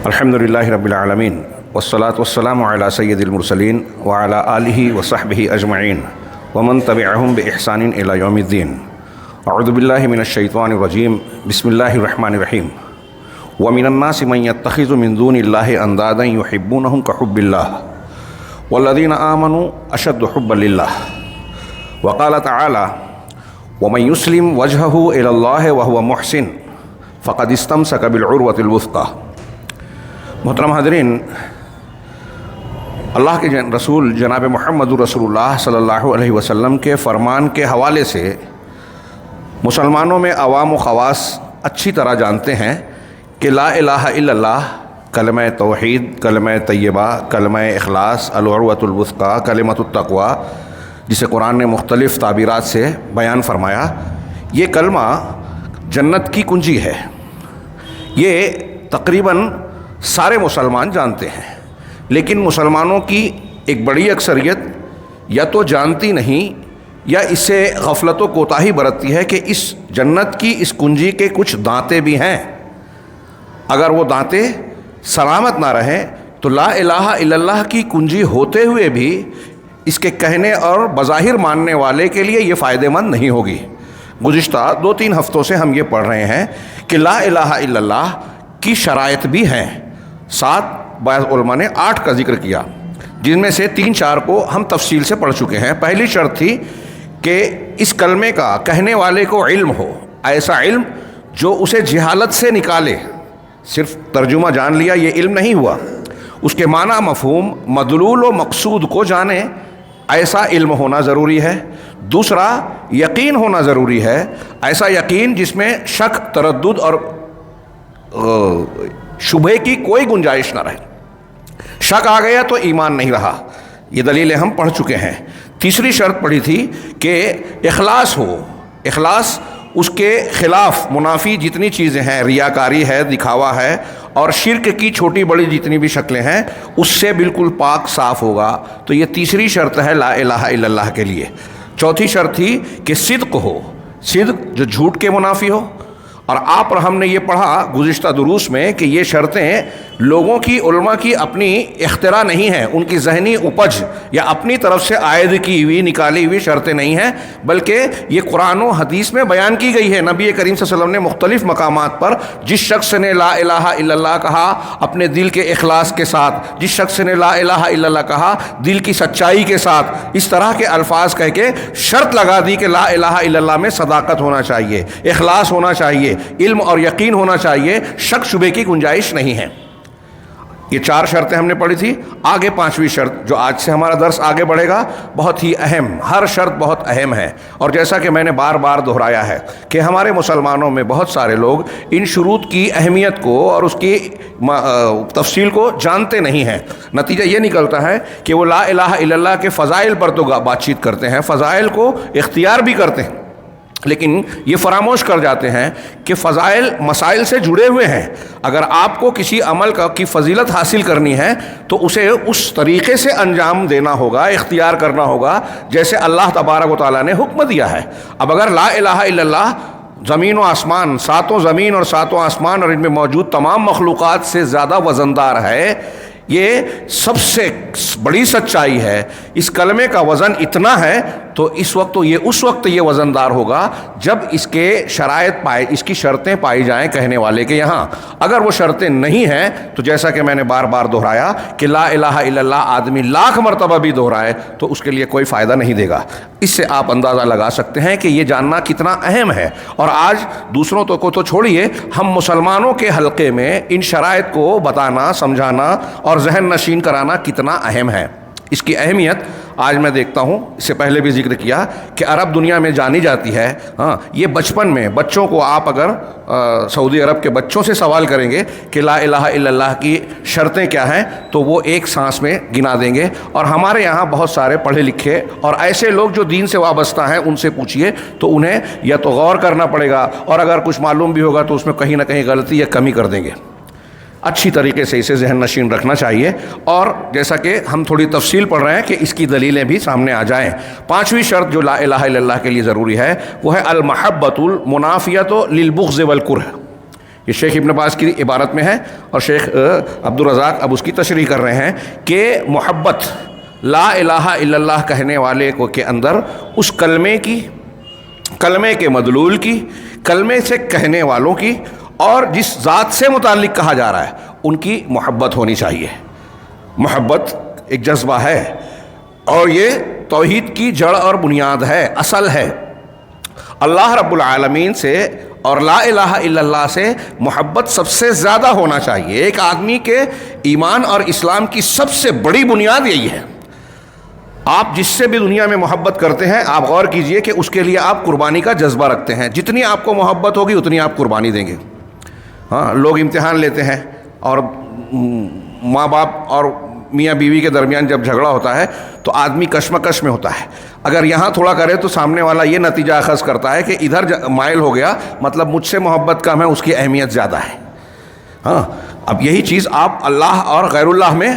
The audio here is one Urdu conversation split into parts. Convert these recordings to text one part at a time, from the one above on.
الحمدللہ رب العالمین والصلاة والسلام علی سید المرسلین وعلی آلہ وصحبہ اجمعین ومن تبعہم بإحسان الی یوم الدین۔ اعوذ باللہ من الشیطان الرجیم، بسم اللہ الرحمن الرحیم۔ ومن الناس من يتخذ من دون اللہ اندادا یحبونہم کحب اللہ والذین آمنوا اشد حبا للہ۔ وقال تعالی ومن يسلم وجهه الى اللہ وهو محسن فقد استمسک بالعروۃ الوثقی۔ محترم حاضرین، اللہ کے رسول جناب محمد رسول اللہ صلی اللہ علیہ وسلم کے فرمان کے حوالے سے مسلمانوں میں عوام و خواص اچھی طرح جانتے ہیں کہ لا الہ الا اللہ، کلمہ توحید، کلمہ طیبہ، کلمہ اخلاص، العروۃ الوثقی، کلمۃ التقوی، جسے قرآن نے مختلف تعبیرات سے بیان فرمایا، یہ کلمہ جنت کی کنجی ہے۔ یہ تقریباً سارے مسلمان جانتے ہیں، لیکن مسلمانوں کی ایک بڑی اکثریت یا تو جانتی نہیں یا اس سے غفلت و کوتاہی برتتی ہے کہ اس جنت کی اس کنجی کے کچھ دانتے بھی ہیں۔ اگر وہ دانتے سلامت نہ رہیں تو لا الہ الا اللہ کی کنجی ہوتے ہوئے بھی اس کے کہنے اور بظاہر ماننے والے کے لیے یہ فائدہ مند نہیں ہوگی۔ گزشتہ 2-3 ہفتوں سے ہم یہ پڑھ رہے ہیں کہ لا الہ الا اللہ کی شرائط بھی ہیں۔ 7 بعض علماء نے 8 کا ذکر کیا، جن میں سے 3-4 کو ہم تفصیل سے پڑھ چکے ہیں۔ پہلی شرط تھی کہ اس کلمے کا کہنے والے کو علم ہو، ایسا علم جو اسے جہالت سے نکالے۔ صرف ترجمہ جان لیا یہ علم نہیں ہوا، اس کے معنی، مفہوم، مدلول و مقصود کو جانے، ایسا علم ہونا ضروری ہے۔ دوسرا، یقین ہونا ضروری ہے، ایسا یقین جس میں شک، تردد اور شبہے کی کوئی گنجائش نہ رہے۔ شک آ گیا تو ایمان نہیں رہا، یہ دلیلیں ہم پڑھ چکے ہیں۔ تیسری شرط پڑھی تھی کہ اخلاص ہو، اخلاص اس کے خلاف منافی جتنی چیزیں ہیں، ریاکاری ہے، دکھاوا ہے، اور شرک کی چھوٹی بڑی جتنی بھی شکلیں ہیں اس سے بالکل پاک صاف ہوگا۔ تو یہ تیسری شرط ہے لا الہ الا اللہ کے لیے۔ چوتھی شرط تھی کہ صدق ہو، صدق جو جھوٹ کے منافی ہو۔ اور آپ اور ہم نے یہ پڑھا گزشتہ دروس میں کہ یہ شرطیں لوگوں کی، علماء کی اپنی اختراع نہیں ہیں، ان کی ذہنی اپج یا اپنی طرف سے عائد کی ہوئی، نکالی ہوئی شرطیں نہیں ہیں، بلکہ یہ قرآن و حدیث میں بیان کی گئی ہے۔ نبی کریم صلی اللہ علیہ وسلم نے مختلف مقامات پر جس شخص نے لا الہ الا اللہ کہا اپنے دل کے اخلاص کے ساتھ، جس شخص نے لا الہ الا اللہ کہا دل کی سچائی کے ساتھ، اس طرح کے الفاظ کہہ کے شرط لگا دی کہ لا الہ الا اللہ میں صداقت ہونا چاہیے، اخلاص ہونا چاہیے، علم اور یقین ہونا چاہیے، شک شبے کی گنجائش نہیں ہے۔ یہ 4 شرطیں ہم نے پڑھی تھی۔ آگے 5ویں شرط جو آج سے ہمارا درس آگے بڑھے گا، بہت ہی اہم، ہر شرط بہت اہم ہے، اور جیسا کہ میں نے بار بار دہرایا ہے کہ ہمارے مسلمانوں میں بہت سارے لوگ ان شروط کی اہمیت کو اور اس کی تفصیل کو جانتے نہیں ہیں۔ نتیجہ یہ نکلتا ہے کہ وہ لا الہ الا اللہ کے فضائل پر تو بات چیت کرتے ہیں، فضائل کو اختیار بھی کرتے ہیں، لیکن یہ فراموش کر جاتے ہیں کہ فضائل مسائل سے جڑے ہوئے ہیں۔ اگر آپ کو کسی عمل کی فضیلت حاصل کرنی ہے تو اسے اس طریقے سے انجام دینا ہوگا، اختیار کرنا ہوگا جیسے اللہ تبارک و تعالیٰ نے حکم دیا ہے۔ اب اگر لا الہ الا اللہ زمین و آسمان، 7 زمین اور 7 آسمان اور ان میں موجود تمام مخلوقات سے زیادہ وزندار ہے، یہ سب سے بڑی سچائی ہے، اس کلمے کا وزن اتنا ہے، تو اس وقت یہ وزندار ہوگا جب اس کے اس کی شرطیں پائی جائیں کہنے والے کے یہاں۔ اگر وہ شرطیں نہیں ہیں تو جیسا کہ میں نے بار بار دہرایا کہ لا الہ الا اللہ آدمی 1,00,000 مرتبہ بھی دہرائے تو اس کے لیے کوئی فائدہ نہیں دے گا۔ اس سے آپ اندازہ لگا سکتے ہیں کہ یہ جاننا کتنا اہم ہے۔ اور آج دوسروں کو تو چھوڑیے، ہم مسلمانوں کے حلقے میں ان شرائط کو بتانا، سمجھانا اور ذہن نشین کرانا کتنا اہم ہے۔ اس کی اہمیت آج میں دیکھتا ہوں، اس سے پہلے بھی ذکر کیا کہ عرب دنیا میں جانی جاتی ہے۔ یہ بچپن میں بچوں کو آپ اگر سعودی عرب کے بچوں سے سوال کریں گے کہ لا الہ الا اللہ کی شرطیں کیا ہیں تو وہ ایک سانس میں گنا دیں گے۔ اور ہمارے یہاں بہت سارے پڑھے لکھے اور ایسے لوگ جو دین سے وابستہ ہیں ان سے پوچھیے تو انہیں یا تو غور کرنا پڑے گا، اور اگر کچھ معلوم بھی ہوگا تو اس میں کہیں نہ کہیں غلطی یا کمی کر دیں گے۔ اچھی طریقے سے اسے ذہن نشین رکھنا چاہیے، اور جیسا کہ ہم تھوڑی تفصیل پڑھ رہے ہیں کہ اس کی دلیلیں بھی سامنے آ جائیں۔ 5ویں شرط جو لا الہ الا اللہ کے لیے ضروری ہے وہ ہے المحبۃ المنافیۃ للبغض والکرہ، یہ شیخ ابن باز کی عبارت میں ہے اور شیخ عبدالرزاق اب اس کی تشریح کر رہے ہیں کہ محبت لا الہ الا اللہ کہنے والے کو کے اندر اس کلمے کی، کلمے کے مدلول کی، کلمے سے کہنے والوں کی اور جس ذات سے متعلق کہا جا رہا ہے ان کی محبت ہونی چاہیے۔ محبت ایک جذبہ ہے اور یہ توحید کی جڑ اور بنیاد ہے، اصل ہے۔ اللہ رب العالمین سے اور لا الہ الا اللہ سے محبت سب سے زیادہ ہونا چاہیے۔ ایک آدمی کے ایمان اور اسلام کی سب سے بڑی بنیاد یہی ہے۔ آپ جس سے بھی دنیا میں محبت کرتے ہیں آپ غور کیجئے کہ اس کے لیے آپ قربانی کا جذبہ رکھتے ہیں، جتنی آپ کو محبت ہوگی اتنی آپ قربانی دیں گے۔ ہاں، لوگ امتحان لیتے ہیں اور ماں باپ اور میاں بیوی کے درمیان جب جھگڑا ہوتا ہے تو آدمی کشمکش میں ہوتا ہے۔ اگر یہاں تھوڑا کرے تو سامنے والا یہ نتیجہ اخذ کرتا ہے کہ ادھر مائل ہو گیا، مطلب مجھ سے محبت کم ہے، اس کی اہمیت زیادہ ہے۔ ہاں، اب یہی چیز آپ اللہ اور غیر اللہ میں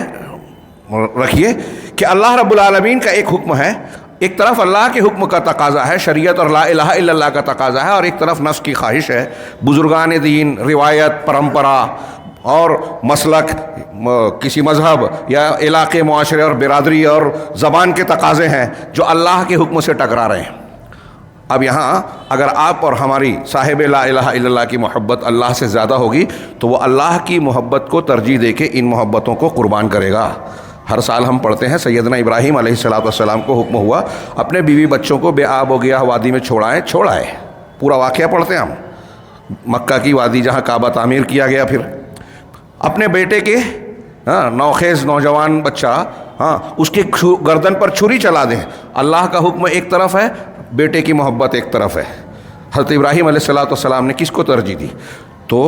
رکھیے کہ اللہ رب العالمین کا ایک حکم ہے، ایک طرف اللہ کے حکم کا تقاضا ہے، شریعت اور لا الہ الا اللہ کا تقاضا ہے، اور ایک طرف نفس کی خواہش ہے، بزرگان دین، روایت، پرمپرا اور مسلک، کسی مذہب یا علاقے، معاشرے اور برادری اور زبان کے تقاضے ہیں جو اللہ کے حکم سے ٹکرا رہے ہیں۔ اب یہاں اگر آپ اور ہماری صاحب لا الہ الا اللہ کی محبت اللہ سے زیادہ ہوگی تو وہ اللہ کی محبت کو ترجیح دے کے ان محبتوں کو قربان کرے گا۔ ہر سال ہم پڑھتے ہیں سیدنا ابراہیم علیہ السلام کو حکم ہوا اپنے بیوی بچوں کو بے آب ہو گیا وادی میں چھوڑائے، پورا واقعہ پڑھتے ہیں ہم، مکہ کی وادی جہاں کعبہ تعمیر کیا گیا، پھر اپنے بیٹے کے نوخیز نوجوان بچہ اس کی گردن پر چھری چلا دیں۔ اللہ کا حکم ایک طرف ہے، بیٹے کی محبت ایک طرف ہے۔ حضرت ابراہیم علیہ السلام نے کس کو ترجیح دی؟ تو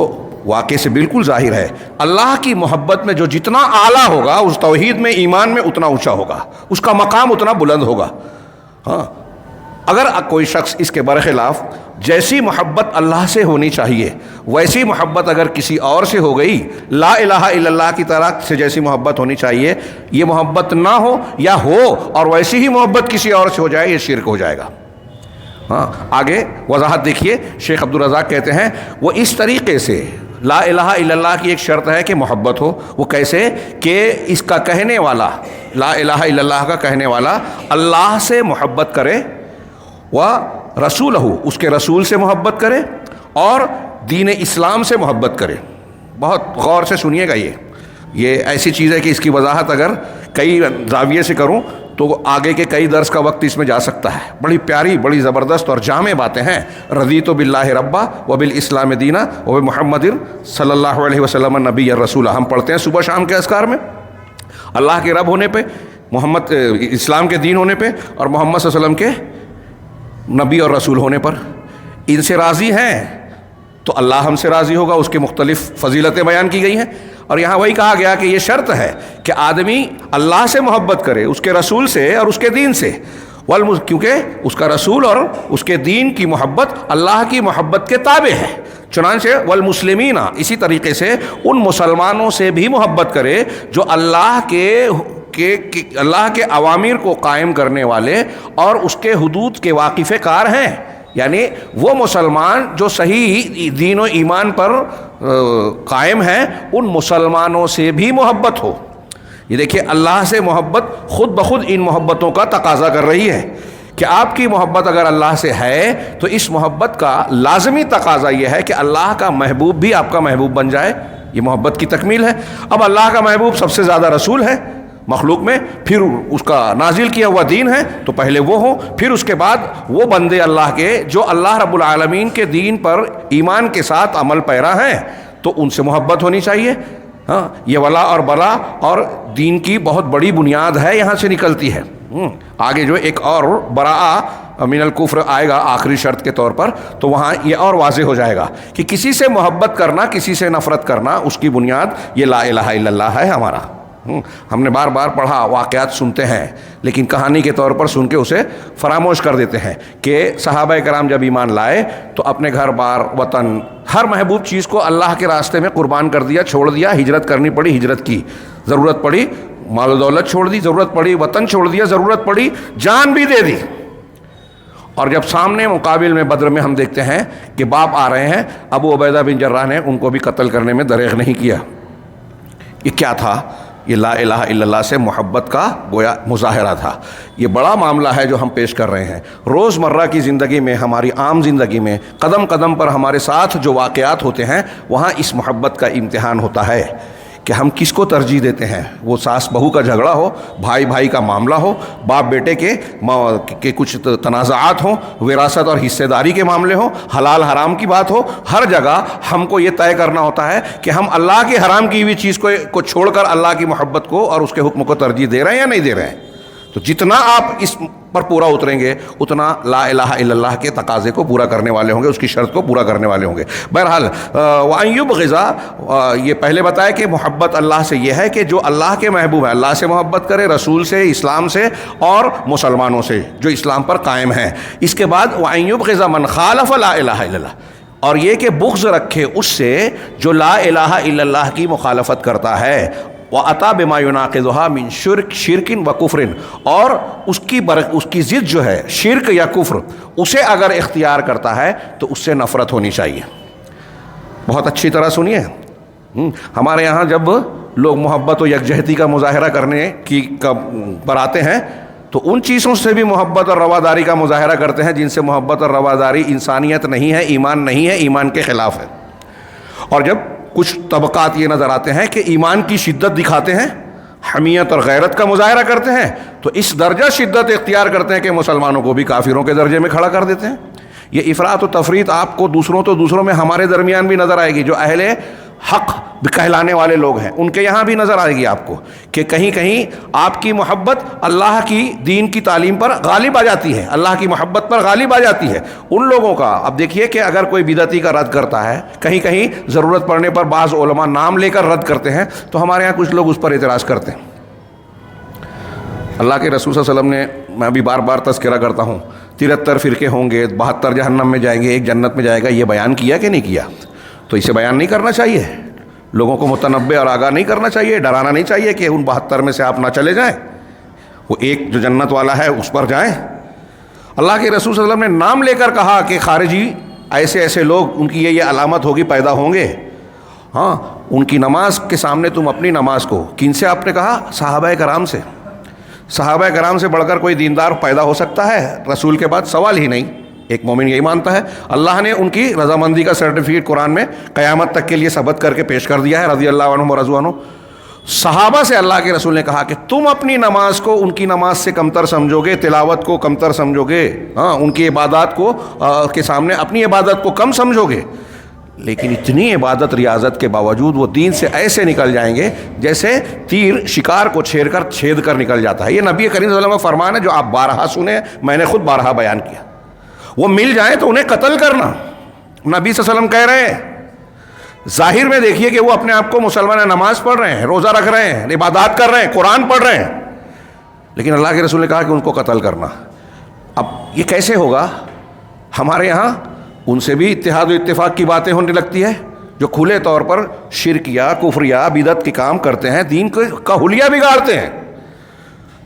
واقعے سے بالکل ظاہر ہے اللہ کی محبت میں جو جتنا اعلیٰ ہوگا اس توحید میں، ایمان میں، اتنا اونچا ہوگا، اس کا مقام اتنا بلند ہوگا۔ ہاں، اگر کوئی شخص اس کے برخلاف جیسی محبت اللہ سے ہونی چاہیے ویسی محبت اگر کسی اور سے ہو گئی، لا الہ الا اللہ کی طرح سے جیسی محبت ہونی چاہیے یہ محبت نہ ہو یا ہو اور ویسی ہی محبت کسی اور سے ہو جائے، یہ شرک ہو جائے گا۔ ہاں، آگے وضاحت دیکھیے، شیخ عبدالرزاق کہتے ہیں وہ اس طریقے سے لا الہ الا اللہ کی ایک شرط ہے کہ محبت ہو۔ وہ کیسے؟ کہ اس کا کہنے والا، لا الہ الا اللہ کا کہنے والا اللہ سے محبت کرے، رسولہ، اس کے رسول سے محبت کرے، اور دین اسلام سے محبت کرے۔ بہت غور سے سنیے گا، یہ ایسی چیز ہے کہ اس کی وضاحت اگر کئی زاویے سے کروں تو آگے کے کئی درس کا وقت اس میں جا سکتا ہے۔ بڑی پیاری، بڑی زبردست اور جامع باتیں ہیں۔ رضیت باللہ ربا وبالاسلام دینا وبمحمد صلی اللہ علیہ وسلم نبی الرسول، ہم پڑھتے ہیں صبح شام کے اذکار میں۔ اللہ کے رب ہونے پہ، محمد اسلام کے دین ہونے پہ، اور محمد صلی اللہ علیہ وسلم کے نبی اور رسول ہونے پر ان سے راضی ہیں تو اللہ ہم سے راضی ہوگا۔ اس کے مختلف فضیلتیں بیان کی گئی ہیں، اور یہاں وہی کہا گیا کہ یہ شرط ہے کہ آدمی اللہ سے محبت کرے، اس کے رسول سے اور اس کے دین سے، کیونکہ اس کا رسول اور اس کے دین کی محبت اللہ کی محبت کے تابع ہے۔ چنانچہ والمسلمین، اسی طریقے سے ان مسلمانوں سے بھی محبت کرے جو اللہ کے اوامر کو قائم کرنے والے اور اس کے حدود کے واقف کار ہیں، یعنی وہ مسلمان جو صحیح دین و ایمان پر قائم ہیں، ان مسلمانوں سے بھی محبت ہو۔ یہ دیکھیے، اللہ سے محبت خود بخود ان محبتوں کا تقاضا کر رہی ہے کہ آپ کی محبت اگر اللہ سے ہے تو اس محبت کا لازمی تقاضا یہ ہے کہ اللہ کا محبوب بھی آپ کا محبوب بن جائے۔ یہ محبت کی تکمیل ہے۔ اب اللہ کا محبوب سب سے زیادہ رسول ہے مخلوق میں، پھر اس کا نازل کیا ہوا دین ہے، تو پہلے وہ ہوں، پھر اس کے بعد وہ بندے اللہ کے جو اللہ رب العالمین کے دین پر ایمان کے ساتھ عمل پیرا ہیں، تو ان سے محبت ہونی چاہیے۔ ہاں، یہ ولا اور بلا اور دین کی بہت بڑی بنیاد ہے، یہاں سے نکلتی ہے۔ آگے جو ایک اور براء من الکفر آئے گا آخری شرط کے طور پر، تو وہاں یہ اور واضح ہو جائے گا کہ کسی سے محبت کرنا، کسی سے نفرت کرنا، اس کی بنیاد یہ لا الہ الا اللہ ہے ہمارا۔ ہم نے بار بار پڑھا، واقعات سنتے ہیں، لیکن کہانی کے طور پر سن کے اسے فراموش کر دیتے ہیں کہ صحابہ کرام جب ایمان لائے تو اپنے گھر بار، وطن، ہر محبوب چیز کو اللہ کے راستے میں قربان کر دیا، چھوڑ دیا۔ ہجرت کرنی پڑی، ہجرت کی، ضرورت پڑی مال و دولت چھوڑ دی، ضرورت پڑی وطن چھوڑ دیا، ضرورت پڑی جان بھی دے دی، اور جب سامنے مقابل میں بدر میں ہم دیکھتے ہیں کہ باپ آ رہے ہیں، ابو عبیدہ بن جراح نے ان کو بھی قتل کرنے میں دریغ نہیں کیا۔ یہ کیا تھا؟ یہ لا الہ الا اللہ سے محبت کا گویا مظاہرہ تھا۔ یہ بڑا معاملہ ہے جو ہم پیش کر رہے ہیں۔ روز مرہ کی زندگی میں، ہماری عام زندگی میں قدم قدم پر ہمارے ساتھ جو واقعات ہوتے ہیں، وہاں اس محبت کا امتحان ہوتا ہے کہ ہم کس کو ترجیح دیتے ہیں۔ وہ ساس بہو کا جھگڑا ہو، بھائی بھائی کا معاملہ ہو، باپ بیٹے کے کچھ تنازعات ہوں، وراثت اور حصے داری کے معاملے ہوں، حلال حرام کی بات ہو، ہر جگہ ہم کو یہ طے کرنا ہوتا ہے کہ ہم اللہ کی حرام کی ہوئی چیز کو چھوڑ کر اللہ کی محبت کو اور اس کے حکم کو ترجیح دے رہے ہیں یا نہیں دے رہے ہیں۔ تو جتنا آپ اس پر پورا اتریں گے، اتنا لا الہ الا اللہ کے تقاضے کو پورا کرنے والے ہوں گے، اس کی شرط کو پورا کرنے والے ہوں گے۔ بہرحال وَأَن يُبْغِضَ، یہ پہلے بتایا کہ محبت اللہ سے یہ ہے کہ جو اللہ کے محبوب ہیں، اللہ سے محبت کرے، رسول سے، اسلام سے اور مسلمانوں سے جو اسلام پر قائم ہیں۔ اس کے بعد وَأَن يُبْغِضَ مَنْ خَالَفَ لَا إِلَٰهَ إِلَّا اللَّهُ، اور یہ کہ بغض رکھے اس سے جو لا الہ الا اللہ کی مخالفت کرتا ہے، وَأَتَى بِمَا يُنَاقِضُهَا مِن شِرْكٍ وَكُفْرٍ، اور اس کی ضد جو ہے شرک یا کفر، اسے اگر اختیار کرتا ہے تو اس سے نفرت ہونی چاہیے۔ بہت اچھی طرح سنیے، ہمارے یہاں جب لوگ محبت و یکجہتی کا مظاہرہ کرنے پر آتے ہیں تو ان چیزوں سے بھی محبت اور رواداری کا مظاہرہ کرتے ہیں جن سے محبت اور رواداری انسانیت نہیں ہے، ایمان نہیں ہے، ایمان کے خلاف ہے۔ اور جب کچھ طبقات یہ نظر آتے ہیں کہ ایمان کی شدت دکھاتے ہیں، حمیت اور غیرت کا مظاہرہ کرتے ہیں، تو اس درجہ شدت اختیار کرتے ہیں کہ مسلمانوں کو بھی کافروں کے درجے میں کھڑا کر دیتے ہیں۔ یہ افراط و تفریط آپ کو دوسروں میں ہمارے درمیان بھی نظر آئے گی۔ جو اہل حق کہلانے والے لوگ ہیں ان کے یہاں بھی نظر آئے گی آپ کو کہ کہیں کہیں آپ کی محبت اللہ کی دین کی تعلیم پر غالب آ جاتی ہے، اللہ کی محبت پر غالب آ جاتی ہے ان لوگوں کا۔ اب دیکھیے کہ اگر کوئی بدعتی کا رد کرتا ہے، کہیں کہیں ضرورت پڑنے پر بعض علماء نام لے کر رد کرتے ہیں، تو ہمارے یہاں کچھ لوگ اس پر اعتراض کرتے ہیں۔ اللہ کے رسول صلی اللہ علیہ وسلم نے، میں ابھی بار بار تذکرہ کرتا ہوں، 73 فرقے ہوں گے، 72 جہنم میں جائیں گے، ایک جنت میں جائے گا، یہ بیان کیا کہ نہیں کیا؟ تو اسے بیان نہیں کرنا چاہیے، لوگوں کو متنبع اور آگاہ نہیں کرنا چاہیے، ڈرانا نہیں چاہیے کہ ان 72 میں سے آپ نہ چلے جائیں، وہ ایک جو جنت والا ہے اس پر جائیں۔ اللہ کے رسول صلی اللہ علیہ وسلم نے نام لے کر کہا کہ خارجی ایسے ایسے لوگ، ان کی یہ علامت ہوگی، پیدا ہوں گے۔ ہاں، ان کی نماز کے سامنے تم اپنی نماز کو، کن سے آپ نے کہا؟ صحابہ کرام سے۔ صحابہ کرام سے بڑھ کر کوئی دیندار پیدا ہو سکتا ہے رسول کے بعد؟ سوال ہی نہیں۔ ایک مومن یہی مانتا ہے۔ اللہ نے ان کی رضامندی کا سرٹیفکیٹ قرآن میں قیامت تک کے لیے ثبت کر کے پیش کر دیا ہے، رضی اللہ عنہم و رضوا عنہ۔ صحابہ سے اللہ کے رسول نے کہا کہ تم اپنی نماز کو ان کی نماز سے کمتر سمجھو گے، تلاوت کو کمتر سمجھو گے، ہاں، ان کی عبادات کو کے سامنے اپنی عبادت کو کم سمجھو گے۔ لیکن اتنی عبادت ریاضت کے باوجود وہ دین سے ایسے نکل جائیں گے جیسے تیر شکار کو چھید کر نکل جاتا ہے۔ یہ نبی کریم صلی اللہ علیہ وسلم کا فرمان ہے جو آپ بارہا سنے، میں نے خود بارہا بیان کیا۔ وہ مل جائیں تو انہیں قتل کرنا، نبی صلی اللہ علیہ وسلم کہہ رہے ہیں۔ ظاہر میں دیکھیے کہ وہ اپنے آپ کو مسلمان ہیں، نماز پڑھ رہے ہیں، روزہ رکھ رہے ہیں، عبادات کر رہے ہیں، قرآن پڑھ رہے ہیں، لیکن اللہ کے رسول نے کہا کہ ان کو قتل کرنا۔ اب یہ کیسے ہوگا؟ ہمارے یہاں ان سے بھی اتحاد و اتفاق کی باتیں ہونے لگتی ہے جو کھلے طور پر شرک یا کفر یا بدعت کے کام کرتے ہیں، دین کا حلیہ بگاڑتے ہیں۔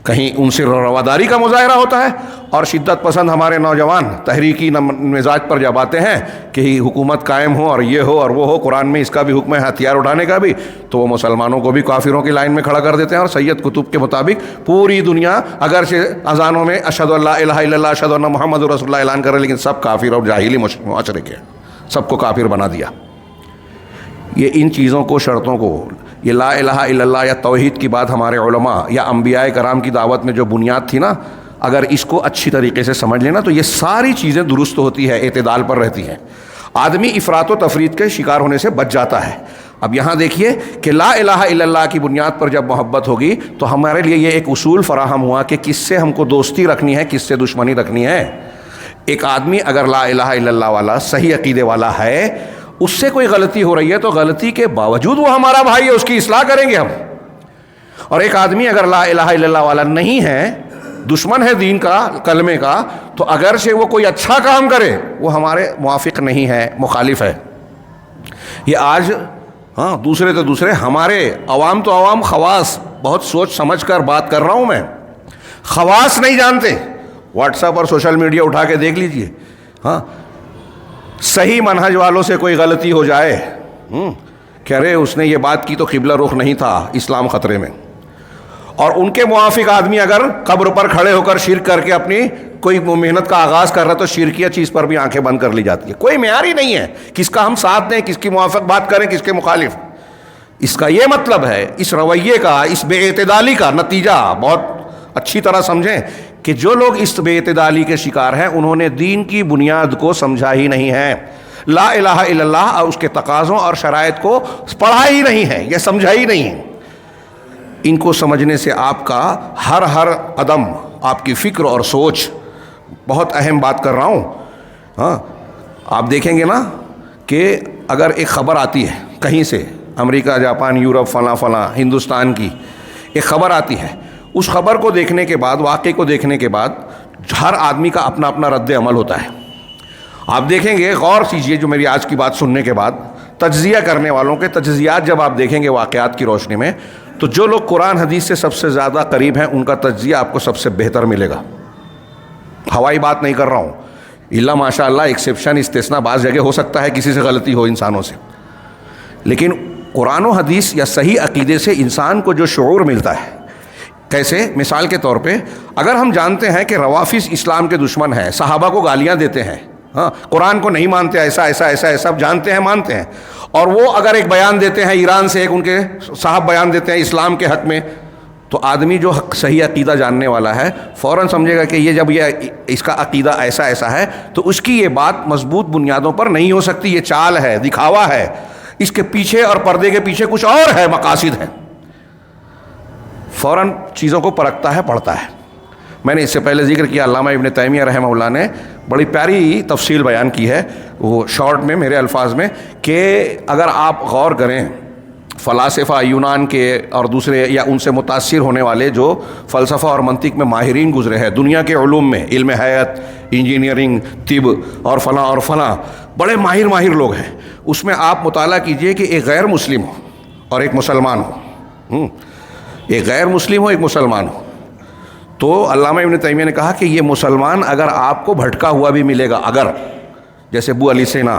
کہیں ان سے رواداری کا مظاہرہ ہوتا ہے، اور شدت پسند ہمارے نوجوان تحریکی مزاج پر جب آتے ہیں کہ حکومت قائم ہو اور یہ ہو اور وہ ہو، قرآن میں اس کا بھی حکم ہے ہتھیار اٹھانے کا بھی، تو وہ مسلمانوں کو بھی کافروں کی لائن میں کھڑا کر دیتے ہیں۔ اور سید قطب کے مطابق پوری دنیا اگرچہ اذانوں میں اشہد ان لا الہ الا اللہ اشہد ان محمد رسول اللہ اعلان کر رہے، لیکن سب کافر اور جاہلی معاشرے کے، سب کو کافر بنا دیا۔ یہ ان چیزوں کو، شرطوں کو، یہ لا الہ الا اللہ یا توحید کی بات ہمارے علماء یا انبیاء کرام کی دعوت میں جو بنیاد تھی نا، اگر اس کو اچھی طریقے سے سمجھ لینا تو یہ ساری چیزیں درست ہوتی ہے، اعتدال پر رہتی ہیں، آدمی افراط و تفریط کے شکار ہونے سے بچ جاتا ہے۔ اب یہاں دیکھیے کہ لا الہ الا اللہ کی بنیاد پر جب محبت ہوگی تو ہمارے لیے یہ ایک اصول فراہم ہوا کہ کس سے ہم کو دوستی رکھنی ہے، کس سے دشمنی رکھنی ہے۔ ایک آدمی اگر لا الہ الا اللہ والا، صحیح عقیدے والا ہے، اس سے کوئی غلطی ہو رہی ہے تو غلطی کے باوجود وہ ہمارا بھائی ہے، اس کی اصلاح کریں گے ہم۔ اور ایک آدمی اگر لا الہ الا اللہ والا نہیں ہے، دشمن ہے دین کا، کلمے کا، تو اگرچہ وہ کوئی اچھا کام کرے وہ ہمارے موافق نہیں ہے، مخالف ہے۔ یہ آج دوسرے تو دوسرے، ہمارے عوام تو عوام، خواص، بہت سوچ سمجھ کر بات کر رہا ہوں میں، خواص نہیں جانتے، واٹس ایپ اور سوشل میڈیا اٹھا کے دیکھ لیجئے. ہاں صحیح منہج والوں سے کوئی غلطی ہو جائے کہ ارے اس نے یہ بات کی تو قبلہ رخ نہیں تھا، اسلام خطرے میں، اور ان کے موافق آدمی اگر قبر پر کھڑے ہو کر شرک کر کے اپنی کوئی محنت کا آغاز کر رہا ہے تو شرکیہ چیز پر بھی آنکھیں بند کر لی جاتی ہے. کوئی معیار ہی نہیں ہے کس کا ہم ساتھ دیں، کس کی موافق بات کریں، کس کے مخالف. اس کا یہ مطلب ہے، اس رویے کا، اس بے اعتدالی کا نتیجہ بہت اچھی طرح سمجھیں کہ جو لوگ اس بے اعتدالی کے شکار ہیں انہوں نے دین کی بنیاد کو سمجھا ہی نہیں ہے، لا الہ الا اللہ اور اس کے تقاضوں اور شرائط کو پڑھا ہی نہیں ہے، یہ سمجھا ہی نہیں ہے. ان کو سمجھنے سے آپ کا ہر قدم، آپ کی فکر اور سوچ، بہت اہم بات کر رہا ہوں. ہاں آپ دیکھیں گے نا کہ اگر ایک خبر آتی ہے کہیں سے، امریکہ، جاپان، یورپ، فلاں ہندوستان کی ایک خبر آتی ہے، اس خبر کو دیکھنے کے بعد، واقعے کو دیکھنے کے بعد ہر آدمی کا اپنا اپنا رد عمل ہوتا ہے. آپ دیکھیں گے، غور کیجئے جو میری آج کی بات سننے کے بعد تجزیہ کرنے والوں کے تجزیات جب آپ دیکھیں گے واقعات کی روشنی میں، تو جو لوگ قرآن حدیث سے سب سے زیادہ قریب ہیں ان کا تجزیہ آپ کو سب سے بہتر ملے گا. ہوائی بات نہیں کر رہا ہوں، اللہ ماشاء اللہ ایکسیپشن، استثناء بعض جگہ ہو سکتا ہے کسی سے غلطی ہو انسانوں سے، لیکن قرآن و حدیث یا صحیح عقیدے سے انسان کو جو شعور ملتا ہے. کیسے؟ مثال کے طور پہ اگر ہم جانتے ہیں کہ روافض اسلام کے دشمن ہیں، صحابہ کو گالیاں دیتے ہیں، ہاں قرآن کو نہیں مانتے، ایسا جانتے ہیں، مانتے ہیں، اور وہ اگر ایک بیان دیتے ہیں، ایران سے ایک ان کے صاحب بیان دیتے ہیں اسلام کے حق میں، تو آدمی جو صحیح عقیدہ جاننے والا ہے فوراً سمجھے گا کہ یہ جب یہ اس کا عقیدہ ایسا ہے تو اس کی یہ بات مضبوط بنیادوں پر نہیں ہو سکتی، یہ چال ہے، دکھاوا ہے، اس کے پیچھے اور پردے کے پیچھے کچھ اور ہے، مقاصد ہیں. فوراً چیزوں کو پرکھتا ہے، پڑھتا ہے. میں نے اس سے پہلے ذکر کیا، علامہ ابن تیمیہ رحمہ اللہ نے بڑی پیاری تفصیل بیان کی ہے وہ شارٹ میں، میرے الفاظ میں، کہ اگر آپ غور کریں فلاسفہ یونان کے اور دوسرے یا ان سے متاثر ہونے والے جو فلسفہ اور منطق میں ماہرین گزرے ہیں دنیا کے علوم میں، علم حیات، انجینئرنگ، طب اور فلاں بڑے ماہر لوگ ہیں، اس میں آپ مطالعہ کیجئے کہ ایک غیر مسلم ہو اور ایک مسلمان ہو، ایک غیر مسلم ہو ایک مسلمان ہو، تو علامہ ابن تیمیہ نے کہا کہ یہ مسلمان اگر آپ کو بھٹکا ہوا بھی ملے گا، اگر جیسے ابو علی سینا،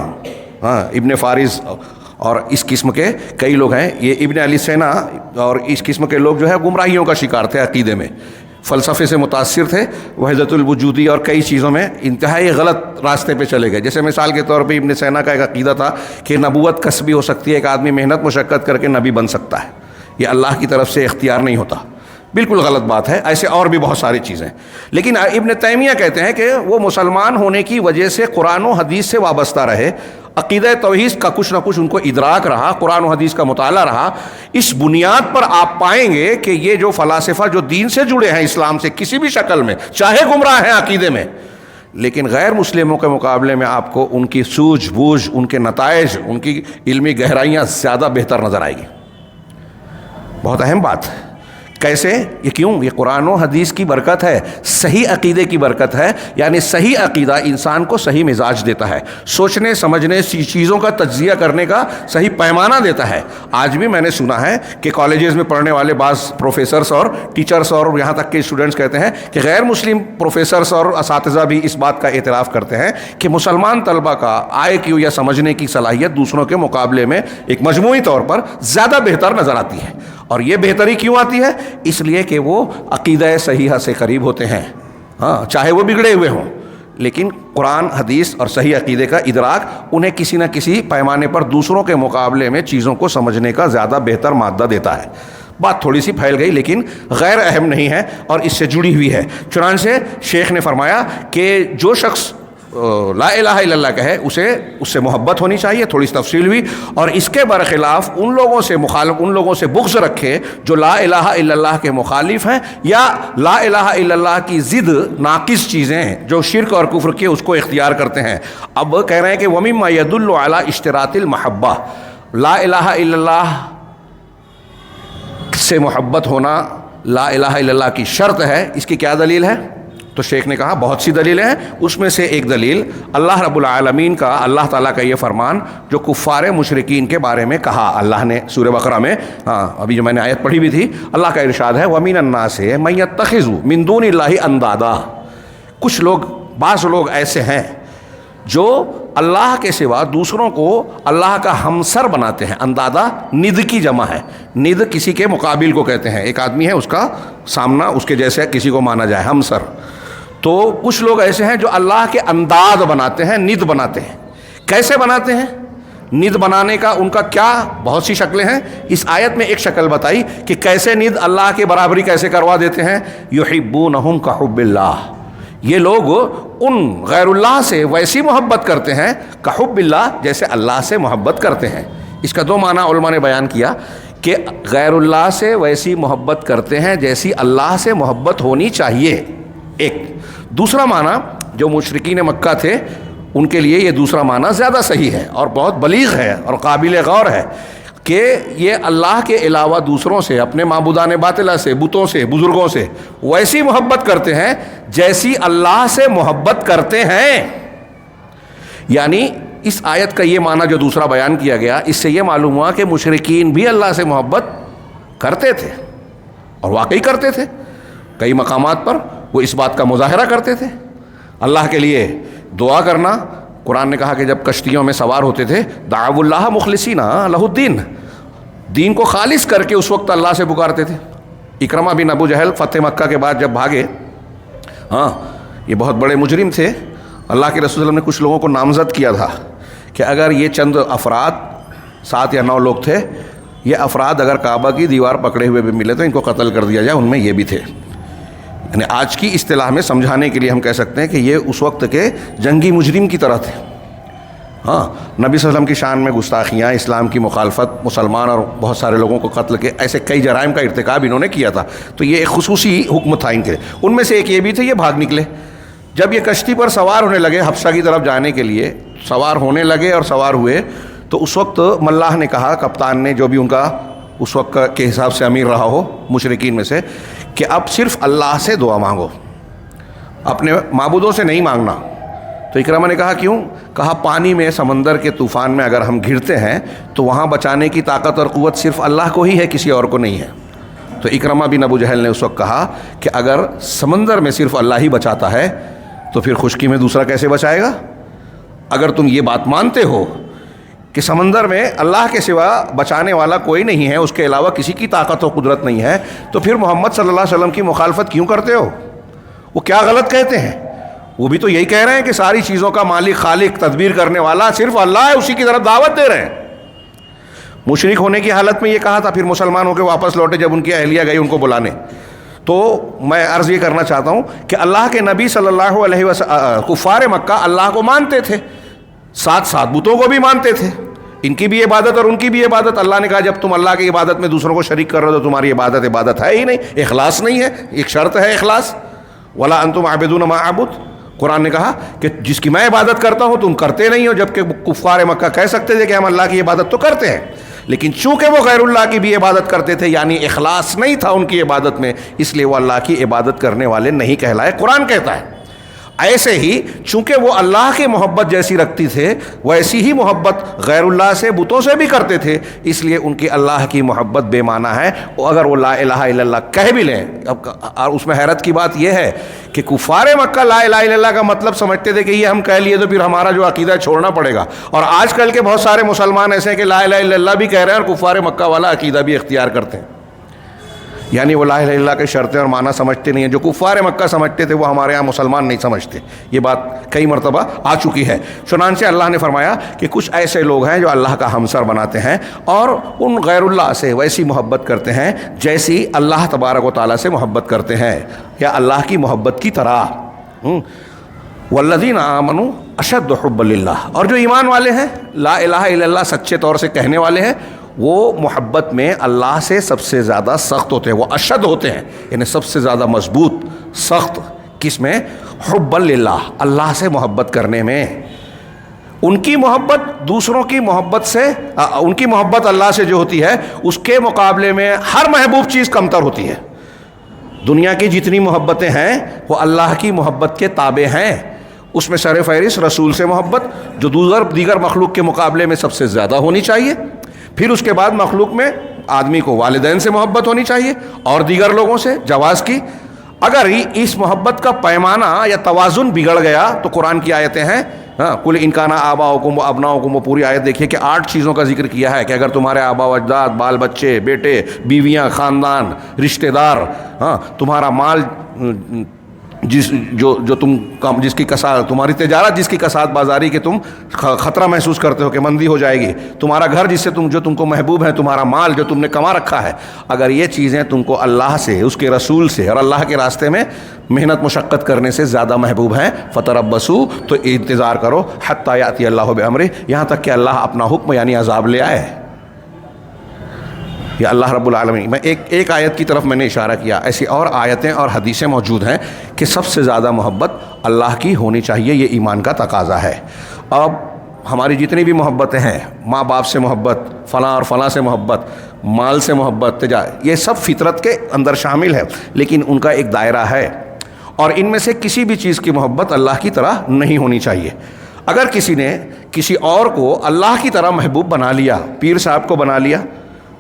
ابن فارس اور اس قسم کے کئی لوگ ہیں، یہ ابن علی سینا اور اس قسم کے لوگ جو ہے گمراہیوں کا شکار تھے، عقیدے میں فلسفے سے متاثر تھے، وحدت الوجودی اور کئی چیزوں میں انتہائی غلط راستے پہ چلے گئے. جیسے مثال کے طور پہ ابن سینا کا ایک عقیدہ تھا کہ نبوت کسبی ہو سکتی ہے، ایک آدمی محنت مشقت کر کے نبی بن سکتا ہے، یہ اللہ کی طرف سے اختیار نہیں ہوتا. بالکل غلط بات ہے. ایسے اور بھی بہت ساری چیزیں. لیکن ابن تیمیہ کہتے ہیں کہ وہ مسلمان ہونے کی وجہ سے قرآن و حدیث سے وابستہ رہے، عقیدہ توحید کا کچھ نہ کچھ ان کو ادراک رہا، قرآن و حدیث کا مطالعہ رہا. اس بنیاد پر آپ پائیں گے کہ یہ جو فلاسفہ جو دین سے جڑے ہیں، اسلام سے کسی بھی شکل میں، چاہے گمراہ ہیں عقیدے میں، لیکن غیر مسلموں کے مقابلے میں آپ کو ان کی سوجھ بوجھ، ان کے نتائج، ان کی علمی گہرائیاں زیادہ بہتر نظر آئے گی. بہت اہم بات. کیسے؟ یہ کیوں؟ یہ قرآن و حدیث کی برکت ہے، صحیح عقیدے کی برکت ہے. یعنی صحیح عقیدہ انسان کو صحیح مزاج دیتا ہے، سوچنے سمجھنے چیزوں کا تجزیہ کرنے کا صحیح پیمانہ دیتا ہے. آج بھی میں نے سنا ہے کہ کالجز میں پڑھنے والے بعض پروفیسرز اور ٹیچرز اور یہاں تک کہ اسٹوڈنٹس کہتے ہیں کہ غیر مسلم پروفیسرز اور اساتذہ بھی اس بات کا اعتراف کرتے ہیں کہ مسلمان طلبہ کا IQ یا سمجھنے کی صلاحیت دوسروں کے مقابلے میں ایک مجموعی طور پر زیادہ بہتر نظر آتی ہے. اور یہ بہتری کیوں آتی ہے؟ اس لیے کہ وہ عقیدہ صحیحہ سے قریب ہوتے ہیں، ہاں چاہے وہ بگڑے ہوئے ہوں، لیکن قرآن حدیث اور صحیح عقیدے کا ادراک انہیں کسی نہ کسی پیمانے پر دوسروں کے مقابلے میں چیزوں کو سمجھنے کا زیادہ بہتر مادہ دیتا ہے. بات تھوڑی سی پھیل گئی لیکن غیر اہم نہیں ہے اور اس سے جڑی ہوئی ہے. چنانچہ شیخ نے فرمایا کہ جو شخص لا الہ الا اللہ کہے اس سے محبت ہونی چاہیے. تھوڑی سی تفصیل ہوئی. اور اس کے برخلاف ان لوگوں سے بغض رکھے جو لا الہ الا اللہ کے مخالف ہیں یا لا الہ الا اللہ کی ضد ناقص چیزیں جو شرک اور کفر کے اس کو اختیار کرتے ہیں. اب کہہ رہے ہیں کہ وَمِمَّا يَدُلُّ عَلَىٰ اشْتِرَاطِ الْمَحَبَّةِ، لا الہ الا اللہ سے محبت ہونا لا الہ الا اللہ کی شرط ہے. اس کی کیا دلیل ہے؟ تو شیخ نے کہا بہت سی دلیلیں ہیں. اس میں سے ایک دلیل اللہ رب العالمین کا، اللہ تعالیٰ کا یہ فرمان جو کفار مشرکین کے بارے میں کہا اللہ نے سورہ بقرہ میں. ابھی جو میں نے آیت پڑھی بھی تھی، اللہ کا ارشاد ہے وَمِنَ النَّاسِ مَن يَتَّخِذُ مِن دُونِ اللَّهِ أَندَادًا. کچھ لوگ بعض لوگ ایسے ہیں جو اللہ کے سوا دوسروں کو اللہ کا ہمسر بناتے ہیں. اندادہ ند کی جمع ہے. ند کسی کے مقابل کو کہتے ہیں. ایک آدمی ہے اس کا سامنا اس کے جیسے کسی کو مانا جائے ہمسر. تو کچھ لوگ ایسے ہیں جو اللہ کے انداد بناتے ہیں, ند بناتے ہیں. کیسے بناتے ہیں؟ ند بنانے کا ان کا کیا بہت سی شکلیں ہیں. اس آیت میں ایک شکل بتائی کہ کیسے ند اللہ کے برابری کیسے کروا دیتے ہیں. یحبونہم کحب اللہ, یہ لوگ ان غیر اللہ سے ویسی محبت کرتے ہیں کحب اللہ, جیسے اللہ سے محبت کرتے ہیں. اس کا دو معنی علماء نے بیان کیا کہ غیر اللہ سے ویسی محبت کرتے ہیں جیسی اللہ سے محبت ہونی چاہیے. ایک دوسرا معنی جو مشرکین مکہ تھے ان کے لیے یہ دوسرا معنی زیادہ صحیح ہے اور بہت بلیغ ہے اور قابل غور ہے کہ یہ اللہ کے علاوہ دوسروں سے, اپنے معبودان باطلہ سے, بتوں سے, بزرگوں سے ویسی محبت کرتے ہیں جیسی اللہ سے محبت کرتے ہیں. یعنی اس آیت کا یہ معنی جو دوسرا بیان کیا گیا, اس سے یہ معلوم ہوا کہ مشرکین بھی اللہ سے محبت کرتے تھے اور واقعی کرتے تھے. کئی مقامات پر وہ اس بات کا مظاہرہ کرتے تھے. اللہ کے لیے دعا کرنا, قرآن نے کہا کہ جب کشتیوں میں سوار ہوتے تھے دعوا اللہ مخلصین لہ الدین, دین کو خالص کر کے اس وقت اللہ سے پکارتے تھے. اکرمہ بن ابو جہل فتح مکہ کے بعد جب بھاگے, یہ بہت بڑے مجرم تھے. اللہ کے رسول صلی اللہ علیہ وسلم نے کچھ لوگوں کو نامزد کیا تھا کہ اگر یہ چند افراد 7 یا 9 لوگ تھے, یہ افراد اگر کعبہ کی دیوار پکڑے ہوئے بھی ملے تو ان کو قتل کر دیا جائے. ان میں یہ بھی تھے. یعنی آج کی اصطلاح میں سمجھانے کے لیے ہم کہہ سکتے ہیں کہ یہ اس وقت کے جنگی مجرم کی طرح تھے. نبی صلی اللہ علیہ وسلم کی شان میں گستاخیاں, اسلام کی مخالفت, مسلمان اور بہت سارے لوگوں کو قتل کے ایسے کئی جرائم کا ارتکاب انہوں نے کیا تھا. تو یہ ایک خصوصی حکم تھا ان کے. ان میں سے ایک یہ بھی تھے, یہ بھاگ نکلے. جب یہ کشتی پر سوار ہونے لگے حبشہ کی طرف جانے کے لیے, سوار ہونے لگے اور سوار ہوئے, تو اس وقت ملاح نے کہا, کپتان نے, جو بھی ان کا اس وقت کے حساب سے امیر رہا ہو مشرکین میں سے, کہ اب صرف اللہ سے دعا مانگو, اپنے معبودوں سے نہیں مانگنا. تو اکرمہ نے کہا کیوں؟ کہا پانی میں, سمندر کے طوفان میں اگر ہم گرتے ہیں تو وہاں بچانے کی طاقت اور قوت صرف اللہ کو ہی ہے, کسی اور کو نہیں ہے. تو اکرمہ بن ابو جہل نے اس وقت کہا کہ اگر سمندر میں صرف اللہ ہی بچاتا ہے تو پھر خشکی میں دوسرا کیسے بچائے گا؟ اگر تم یہ بات مانتے ہو کہ سمندر میں اللہ کے سوا بچانے والا کوئی نہیں ہے, اس کے علاوہ کسی کی طاقت و قدرت نہیں ہے, تو پھر محمد صلی اللہ علیہ وسلم کی مخالفت کیوں کرتے ہو؟ وہ کیا غلط کہتے ہیں؟ وہ بھی تو یہی کہہ رہے ہیں کہ ساری چیزوں کا مالک, خالق, تدبیر کرنے والا صرف اللہ ہے, اسی کی طرف دعوت دے رہے ہیں. مشرک ہونے کی حالت میں یہ کہا تھا. پھر مسلمان ہو کے واپس لوٹے جب ان کی اہلیہ گئی ان کو بلانے. تو میں عرض یہ کرنا چاہتا ہوں کہ اللہ کے نبی صلی اللہ علیہ وسلم, کفار مکہ اللہ کو مانتے تھے, ساتھ ساتھ بتوں کو بھی مانتے تھے. ان کی بھی عبادت اور ان کی بھی عبادت. اللہ نے کہا جب تم اللہ کی عبادت میں دوسروں کو شریک کر رہے ہو تو تمہاری عبادت ہے ہی نہیں, اخلاص نہیں ہے. ایک شرط ہے اخلاص, ولا انتم عابدون ما اعبد. قرآن نے کہا کہ جس کی میں عبادت کرتا ہوں تم کرتے نہیں ہو, جبکہ کفار مکہ کہہ سکتے تھے کہ ہم اللہ کی عبادت تو کرتے ہیں, لیکن چونکہ وہ غیر اللہ کی بھی عبادت کرتے تھے, یعنی اخلاص نہیں تھا ان کی عبادت میں, اس لیے وہ اللہ کی عبادت کرنے والے نہیں کہلائے. قرآن کہتا ہے ایسے ہی چونکہ وہ اللہ کی محبت جیسی رکھتی تھے ویسی ہی محبت غیر اللہ سے, بتوں سے بھی کرتے تھے, اس لیے ان کی اللہ کی محبت بے معنی ہے. اگر وہ لا الہ الا اللہ کہہ بھی لیں, اور اس میں حیرت کی بات یہ ہے کہ کفار مکہ لا الہ الا اللہ کا مطلب سمجھتے تھے کہ یہ ہم کہہ لیے تو پھر ہمارا جو عقیدہ چھوڑنا پڑے گا. اور آج کل کے بہت سارے مسلمان ایسے ہیں کہ لا الہ الا اللہ بھی کہہ رہے ہیں اور کفار مکہ والا عقیدہ بھی اختیار کرتے ہیں. یعنی وہ لا الہ الا اللہ کے شرطیں اور معنی سمجھتے نہیں ہیں. جو کفار مکہ سمجھتے تھے وہ ہمارے ہاں مسلمان نہیں سمجھتے. یہ بات کئی مرتبہ آ چکی ہے. چنانچہ اللہ نے فرمایا کہ کچھ ایسے لوگ ہیں جو اللہ کا ہمسر بناتے ہیں اور ان غیر اللہ سے ویسی محبت کرتے ہیں جیسی اللہ تبارک و تعالیٰ سے محبت کرتے ہیں, یا اللہ کی محبت کی طرح. والذین آمنوا اشد حبا للہ, اور جو ایمان والے ہیں, لا الہ الا اللہ سچے طور سے کہنے والے ہیں, وہ محبت میں اللہ سے سب سے زیادہ سخت ہوتے ہیں. وہ اشد ہوتے ہیں, یعنی سب سے زیادہ مضبوط, سخت. کس میں؟ حبا للہ, اللہ سے محبت کرنے میں. ان کی محبت دوسروں کی محبت سے, ان کی محبت اللہ سے جو ہوتی ہے اس کے مقابلے میں ہر محبوب چیز کمتر ہوتی ہے. دنیا کی جتنی محبتیں ہیں وہ اللہ کی محبت کے تابع ہیں. اس میں سر فہرست رسول سے محبت, جو دیگر مخلوق کے مقابلے میں سب سے زیادہ ہونی چاہیے. پھر اس کے بعد مخلوق میں آدمی کو والدین سے محبت ہونی چاہیے اور دیگر لوگوں سے, جواز کی. اگر اس محبت کا پیمانہ یا توازن بگڑ گیا تو قرآن کی آیتیں ہیں، کل ان کان آباؤکم و ابناؤکم، وہ پوری آیت دیکھیے کہ 8 چیزوں کا ذکر کیا ہے کہ اگر تمہارے آبا و اجداد، بال بچے، بیٹے بیویاں، خاندان، رشتہ دار، تمہارا مال جس کی کساد، تمہاری تجارت جس کی کساد بازاری کے تم خطرہ محسوس کرتے ہو کہ مندی ہو جائے گی، تمہارا گھر جس سے جو تم کو محبوب ہے، تمہارا مال جو تم نے کما رکھا ہے، اگر یہ چیزیں تم کو اللہ سے، اس کے رسول سے اور اللہ کے راستے میں محنت مشقت کرنے سے زیادہ محبوب ہیں، فتربصوا، تو انتظار کرو، حتی یاتی اللہ بامرہ، یہاں تک کہ اللہ اپنا حکم یعنی عذاب لے آئے۔ یا اللہ رب العالمین، میں ایک آیت کی طرف میں نے اشارہ کیا، ایسی اور آیتیں اور حدیثیں موجود ہیں کہ سب سے زیادہ محبت اللہ کی ہونی چاہیے، یہ ایمان کا تقاضا ہے۔ اب ہماری جتنی بھی محبتیں ہیں، ماں باپ سے محبت، فلاں اور فلاں سے محبت، مال سے محبت، یہ سب فطرت کے اندر شامل ہے، لیکن ان کا ایک دائرہ ہے، اور ان میں سے کسی بھی چیز کی محبت اللہ کی طرح نہیں ہونی چاہیے۔ اگر کسی نے کسی اور کو اللہ کی طرح محبوب بنا لیا، پیر صاحب کو بنا لیا،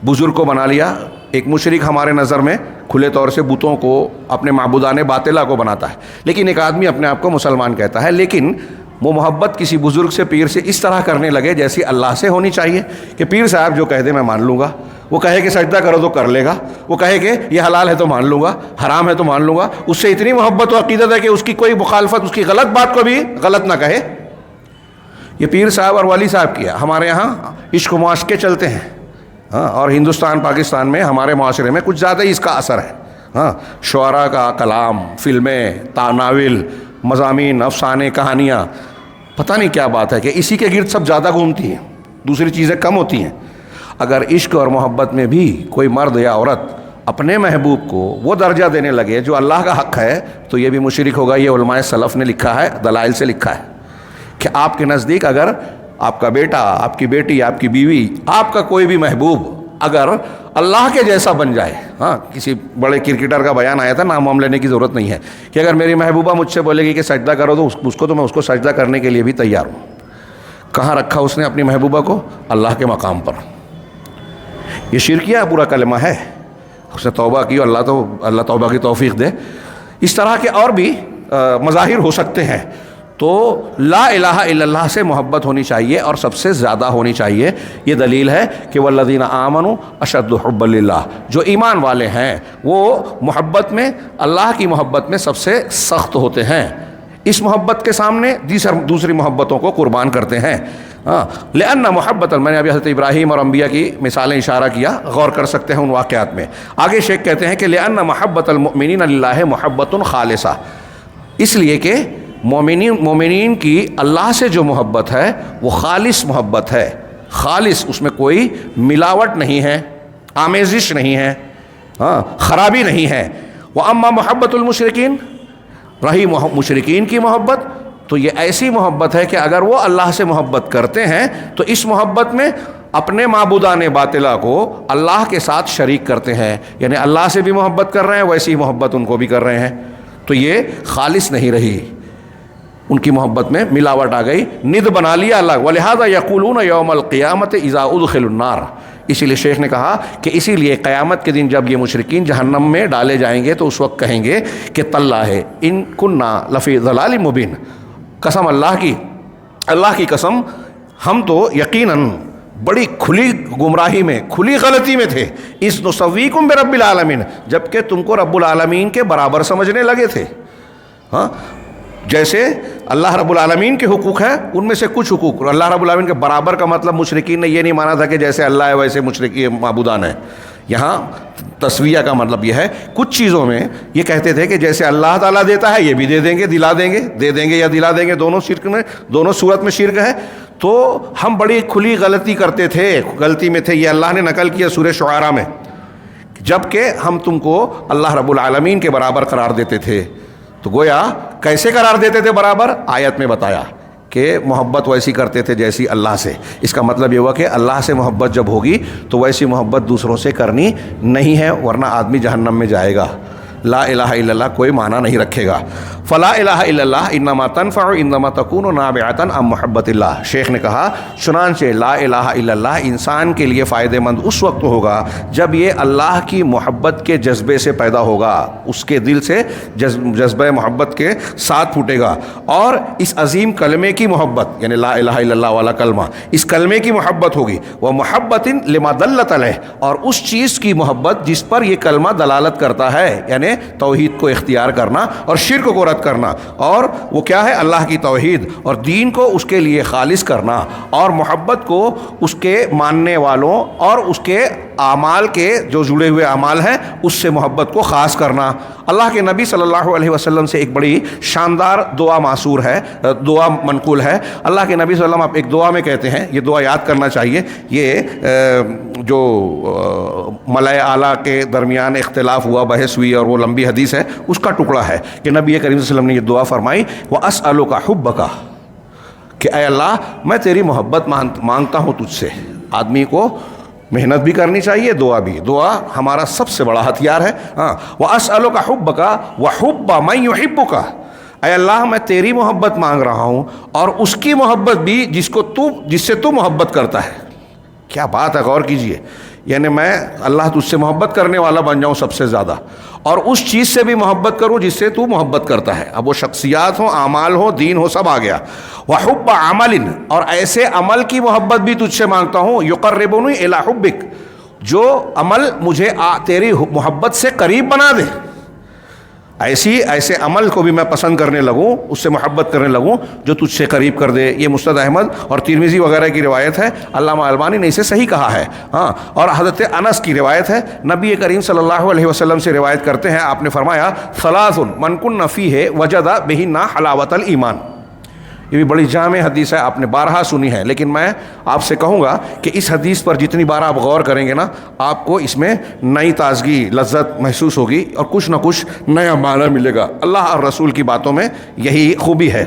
بزرگ کو بنا لیا، ایک مشرک ہمارے نظر میں کھلے طور سے بتوں کو، اپنے معبودان باطلہ کو بناتا ہے، لیکن ایک آدمی اپنے آپ کو مسلمان کہتا ہے، لیکن وہ محبت کسی بزرگ سے، پیر سے اس طرح کرنے لگے جیسی اللہ سے ہونی چاہیے کہ پیر صاحب جو کہہ دے میں مان لوں گا، وہ کہے کہ سجدہ کرو تو کر لے گا، وہ کہے کہ یہ حلال ہے تو مان لوں گا، حرام ہے تو مان لوں گا، اس سے اتنی محبت و عقیدت ہے کہ اس کی کوئی مخالفت، اس کی غلط بات کو بھی غلط نہ کہے۔ یہ پیر صاحب اور ولی صاحب کیا، ہمارے یہاں عشق و معاشقے چلتے ہیں، اور ہندوستان پاکستان میں ہمارے معاشرے میں کچھ زیادہ ہی اس کا اثر ہے۔ شعراء کا کلام، فلمیں، ناول، مضامین، افسانے، کہانیاں، پتہ نہیں کیا بات ہے کہ اسی کے گرد سب زیادہ گھومتی ہیں، دوسری چیزیں کم ہوتی ہیں۔ اگر عشق اور محبت میں بھی کوئی مرد یا عورت اپنے محبوب کو وہ درجہ دینے لگے جو اللہ کا حق ہے، تو یہ بھی مشرک ہوگا۔ یہ علماء سلف نے لکھا ہے، دلائل سے لکھا ہے کہ آپ کے نزدیک اگر آپ کا بیٹا، آپ کی بیٹی، آپ کی بیوی، آپ کا کوئی بھی محبوب اگر اللہ کے جیسا بن جائے، کسی بڑے کرکٹر کا بیان آیا تھا، نام وام لینے کی ضرورت نہیں ہے، کہ اگر میری محبوبہ مجھ سے بولے گی کہ سجدہ کرو تو میں اس کو سجدہ کرنے کے لیے بھی تیار ہوں۔ کہاں رکھا اس نے اپنی محبوبہ کو؟ اللہ کے مقام پر۔ یہ شرکیہ پورا کلمہ ہے، اس نے توبہ کی، اللہ توبہ کی توفیق دے۔ اس طرح کے اور بھی مظاہر ہو سکتے ہیں۔ تو لا الہ الا اللہ سے محبت ہونی چاہیے، اور سب سے زیادہ ہونی چاہیے۔ یہ دلیل ہے کہ والذین آمنوا اشد حبا للہ، جو ایمان والے ہیں وہ محبت میں، اللہ کی محبت میں سب سے سخت ہوتے ہیں، اس محبت کے سامنے دوسری محبتوں کو قربان کرتے ہیں۔ لأن محبت، میں نے ابھی حضرت ابراہیم اور انبیاء کی مثالیں اشارہ کیا، غور کر سکتے ہیں ان واقعات میں۔ آگے شیخ کہتے ہیں کہ لأن محبت المؤمنین للہ محبت خالصہ، اس لیے کہ مومنین کی اللہ سے جو محبت ہے وہ خالص محبت ہے، خالص، اس میں کوئی ملاوٹ نہیں ہے، آمیزش نہیں ہے، خرابی نہیں ہے۔ وَأَمَّا محبت المشرکین، رہی مشرکین کی محبت، تو یہ ایسی محبت ہے کہ اگر وہ اللہ سے محبت کرتے ہیں تو اس محبت میں اپنے معبودان باطلہ کو اللہ کے ساتھ شریک کرتے ہیں، یعنی اللہ سے بھی محبت کر رہے ہیں، ویسی محبت ان کو بھی کر رہے ہیں، تو یہ خالص نہیں رہی، ان کی محبت میں ملاوٹ آ گئی، ند بنا لیا اللہ۔ وَلِهَذَا يَقُولُونَ يَوْمَ الْقِيَامَةِ إِذَا أُدْخِلُوا النَّارَ، اسی لیے شیخ نے کہا کہ اسی لیے قیامت کے دن جب یہ مشرکین جہنم میں ڈالے جائیں گے تو اس وقت کہیں گے کہ تاللہ ان كُنَّا لَفِي ضَلَالٍ مُبِينٍ، قسم اللہ کی، اللہ کی قسم، ہم تو یقیناً بڑی کھلی گمراہی میں، کھلی غلطی میں تھے، اِذْ نُسَوِّيكُم بِرَبِّ الْعَالَمِينَ، جبکہ تم کو رب العالمین کے برابر سمجھنے لگے تھے۔ جیسے اللہ رب العالمین کے حقوق ہیں، ان میں سے کچھ حقوق اللہ رب العالمین کے برابر کا مطلب مشرکین نے یہ نہیں مانا تھا کہ جیسے اللہ ہے ویسے مشرکین معبودان ہیں۔ یہاں تسویہ کا مطلب یہ ہے، کچھ چیزوں میں یہ کہتے تھے کہ جیسے اللہ تعالیٰ دیتا ہے یہ بھی دے دیں گے، دلا دیں گے، دے دیں گے یا دلا دیں گے، دونوں شرک میں، دونوں صورت میں شرک ہے۔ تو ہم بڑی کھلی غلطی کرتے تھے، غلطی میں تھے، یہ اللہ نے نقل کیا سورہ شعراء میں، جبکہ ہم تم کو اللہ رب العالمین کے برابر قرار دیتے تھے۔ تو گویا کیسے قرار دیتے تھے برابر؟ آیت میں بتایا کہ محبت ویسی کرتے تھے جیسی اللہ سے۔ اس کا مطلب یہ ہوا کہ اللہ سے محبت جب ہوگی تو ویسی محبت دوسروں سے کرنی نہیں ہے، ورنہ آدمی جہنم میں جائے گا۔ لا الہ الا اللہ کوئی معنی نہیں رکھے گا. فلا الہ الا اللہ انما تنفع انما تکون نابعۃ عن محبت اللہ. شیخ نے کہا چنانچہ لا الہ الا اللہ انسان کے لیے فائدہ مند اس وقت ہوگا جب یہ اللہ کی محبت کے جذبے سے پیدا ہوگا, اس کے دل سے جذبہ محبت کے ساتھ پھوٹے گا, اور اس عظیم کلمے کی محبت یعنی لا الہ الا اللہ والا کلمہ, اس کلمے کی محبت ہوگی. وہ محبت لما دلت علیہ, اور اس چیز کی محبت جس پر یہ کلمہ دلالت کرتا ہے, یعنی توحید کو اختیار کرنا اور شرک کو رد کرنا, اور وہ کیا ہے اللہ کی توحید اور دین کو اس کے لیے خالص کرنا, اور محبت کو اس کے ماننے والوں اور اس کے اعمال کے جو جڑے ہوئے اعمال ہیں اس سے محبت کو خاص کرنا. اللہ کے نبی صلی اللہ علیہ وسلم سے ایک بڑی شاندار دعا معصور ہے, دعا منقول ہے. اللہ کے نبی صلی اللہ علیہ وسلم ایک دعا میں کہتے ہیں, یہ دعا یاد کرنا چاہیے, یہ جو ملائے اعلیٰ کے درمیان اختلاف ہوا, بحث ہوئی اور وہ لمبی حدیث ہے, اس کا ٹکڑا ہے کہ نبی کریم صلی اللہ علیہ وسلم نے یہ دعا فرمائی, وَأَسْأَلُكَ حُبَّكَ, کہ اے اللہ میں تیری محبت مانگتا ہوں تجھ سے. آدمی کو محنت بھی کرنی چاہیے, دعا بھی, دعا ہمارا سب سے بڑا ہتھیار ہے. ہاں, وَأَسْأَلُكَ حُبَّكَ وَحُبَّ مَن يُحِبُّكَ, اے اللہ میں تیری محبت مانگ رہا ہوں اور اس کی محبت بھی جس سے تو محبت کرتا ہے. کیا بات ہے, غور کیجئے. یعنی میں اللہ تجھ سے محبت کرنے والا بن جاؤں سب سے زیادہ, اور اس چیز سے بھی محبت کروں جس سے تو محبت کرتا ہے. اب وہ شخصیات ہوں, اعمال ہوں, دین ہو, سب آ گیا. وحب عمل, اور ایسے عمل کی محبت بھی تجھ سے مانگتا ہوں, یقربنی الی حبک, جو عمل مجھے تیری محبت سے قریب بنا دے. ایسے عمل کو بھی میں پسند کرنے لگوں, اس سے محبت کرنے لگوں جو تجھ سے قریب کر دے. یہ مسند احمد اور ترمذی وغیرہ کی روایت ہے, علامہ البانی نے اسے صحیح کہا ہے. ہاں, اور حضرت انس کی روایت ہے, نبی کریم صلی اللہ علیہ وسلم سے روایت کرتے ہیں, آپ نے فرمایا ثلاث من کن فیہ وجد بہن حلاوت الایمان. یہ بھی بڑی جامع حدیث ہے, آپ نے بارہا سنی ہے, لیکن میں آپ سے کہوں گا کہ اس حدیث پر جتنی بار آپ غور کریں گے نا, آپ کو اس میں نئی تازگی, لذت محسوس ہوگی اور کچھ نہ کچھ نیا معنی ملے گا. اللہ اور رسول کی باتوں میں یہی خوبی ہے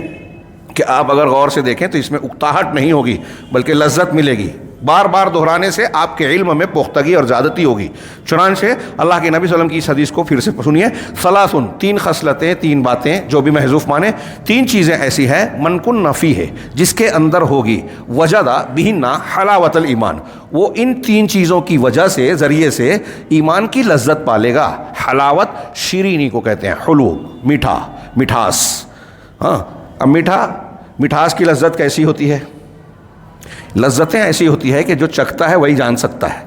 کہ آپ اگر غور سے دیکھیں تو اس میں اکتاہٹ نہیں ہوگی بلکہ لذت ملے گی. بار بار دہرانے سے آپ کے علم میں پختگی اور زیادتی ہوگی. چنانچہ اللہ کے نبی صلی اللہ علیہ وسلم کی اس حدیث کو پھر سے سنیے. ثلاثن, تین خصلتیں, تین باتیں جو بھی محذوف مانے, تین چیزیں ایسی ہیں, من کن فیہ, جس کے اندر ہوگی, وجد بہن حلاوت الایمان, وہ ان تین چیزوں کی وجہ سے, ذریعے سے ایمان کی لذت پالے گا. حلاوت شیرینی کو کہتے ہیں, حلو میٹھا, مٹھاس. ہاں, اب مٹھاس کی لذت کیسی ہوتی ہے؟ لذتیں ایسی ہوتی ہے کہ جو چکھتا ہے وہی جان سکتا ہے.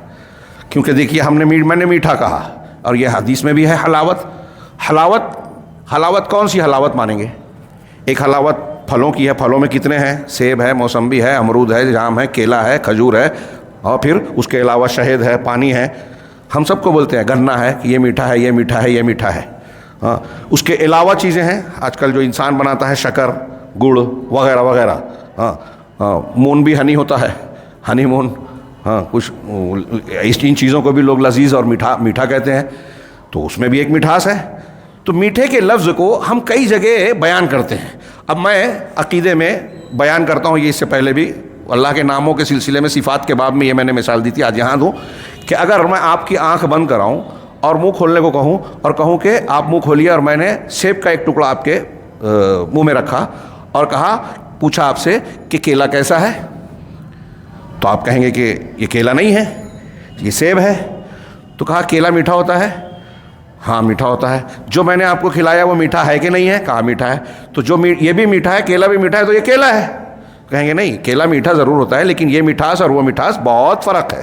کیونکہ دیکھیے میں نے میٹھا کہا, اور یہ حدیث میں بھی ہے حلاوت. حلاوت کون سی حلاوت مانیں گے؟ ایک حلاوت پھلوں کی ہے, پھلوں میں کتنے ہیں؟ سیب ہے, موسمبی ہے, امرود ہے, جام ہے, کیلا ہے, کھجور ہے, اور پھر اس کے علاوہ شہد ہے, پانی ہے. ہم سب کو بولتے ہیں گنا ہے کہ یہ میٹھا ہے, یہ میٹھا ہے, یہ میٹھا ہے. ہاں, اس کے علاوہ چیزیں ہیں آج کل جو انسان بناتا ہے, شکر, گڑ وغیرہ وغیرہ. ہاں, مون بھی ہنی ہوتا ہے, ہنی مون. ہاں, کچھ ان چیزوں کو بھی لوگ لذیذ اور میٹھا کہتے ہیں, تو اس میں بھی ایک مٹھاس ہے. تو میٹھے کے لفظ کو ہم کئی جگہ بیان کرتے ہیں. اب میں عقیدے میں بیان کرتا ہوں, یہ اس سے پہلے بھی اللہ کے ناموں کے سلسلے میں صفات کے باب میں یہ میں نے مثال دی تھی, آج یہاں دوں کہ اگر میں آپ کی آنکھ بند کراؤں اور منہ کھولنے کو کہوں اور کہوں کہ آپ منہ کھولیے, اور میں نے سیب کا ایک ٹکڑا آپ کے منہ میں رکھا اور پوچھا آپ سے کہ کیلا کیسا ہے, تو آپ کہیں گے کہ یہ کیلا نہیں ہے, یہ سیب ہے. تو کہا کیلا میٹھا ہوتا ہے؟ ہاں میٹھا ہوتا ہے. جو میں نے آپ کو کھلایا وہ میٹھا ہے کہ نہیں ہے؟ کہا میٹھا ہے. تو جو یہ بھی میٹھا ہے, کیلا بھی میٹھا ہے, تو یہ کیلا ہے. کہیں گے نہیں, کیلا میٹھا ضرور ہوتا ہے لیکن یہ مٹھاس اور وہ مٹھاس بہت فرق ہے.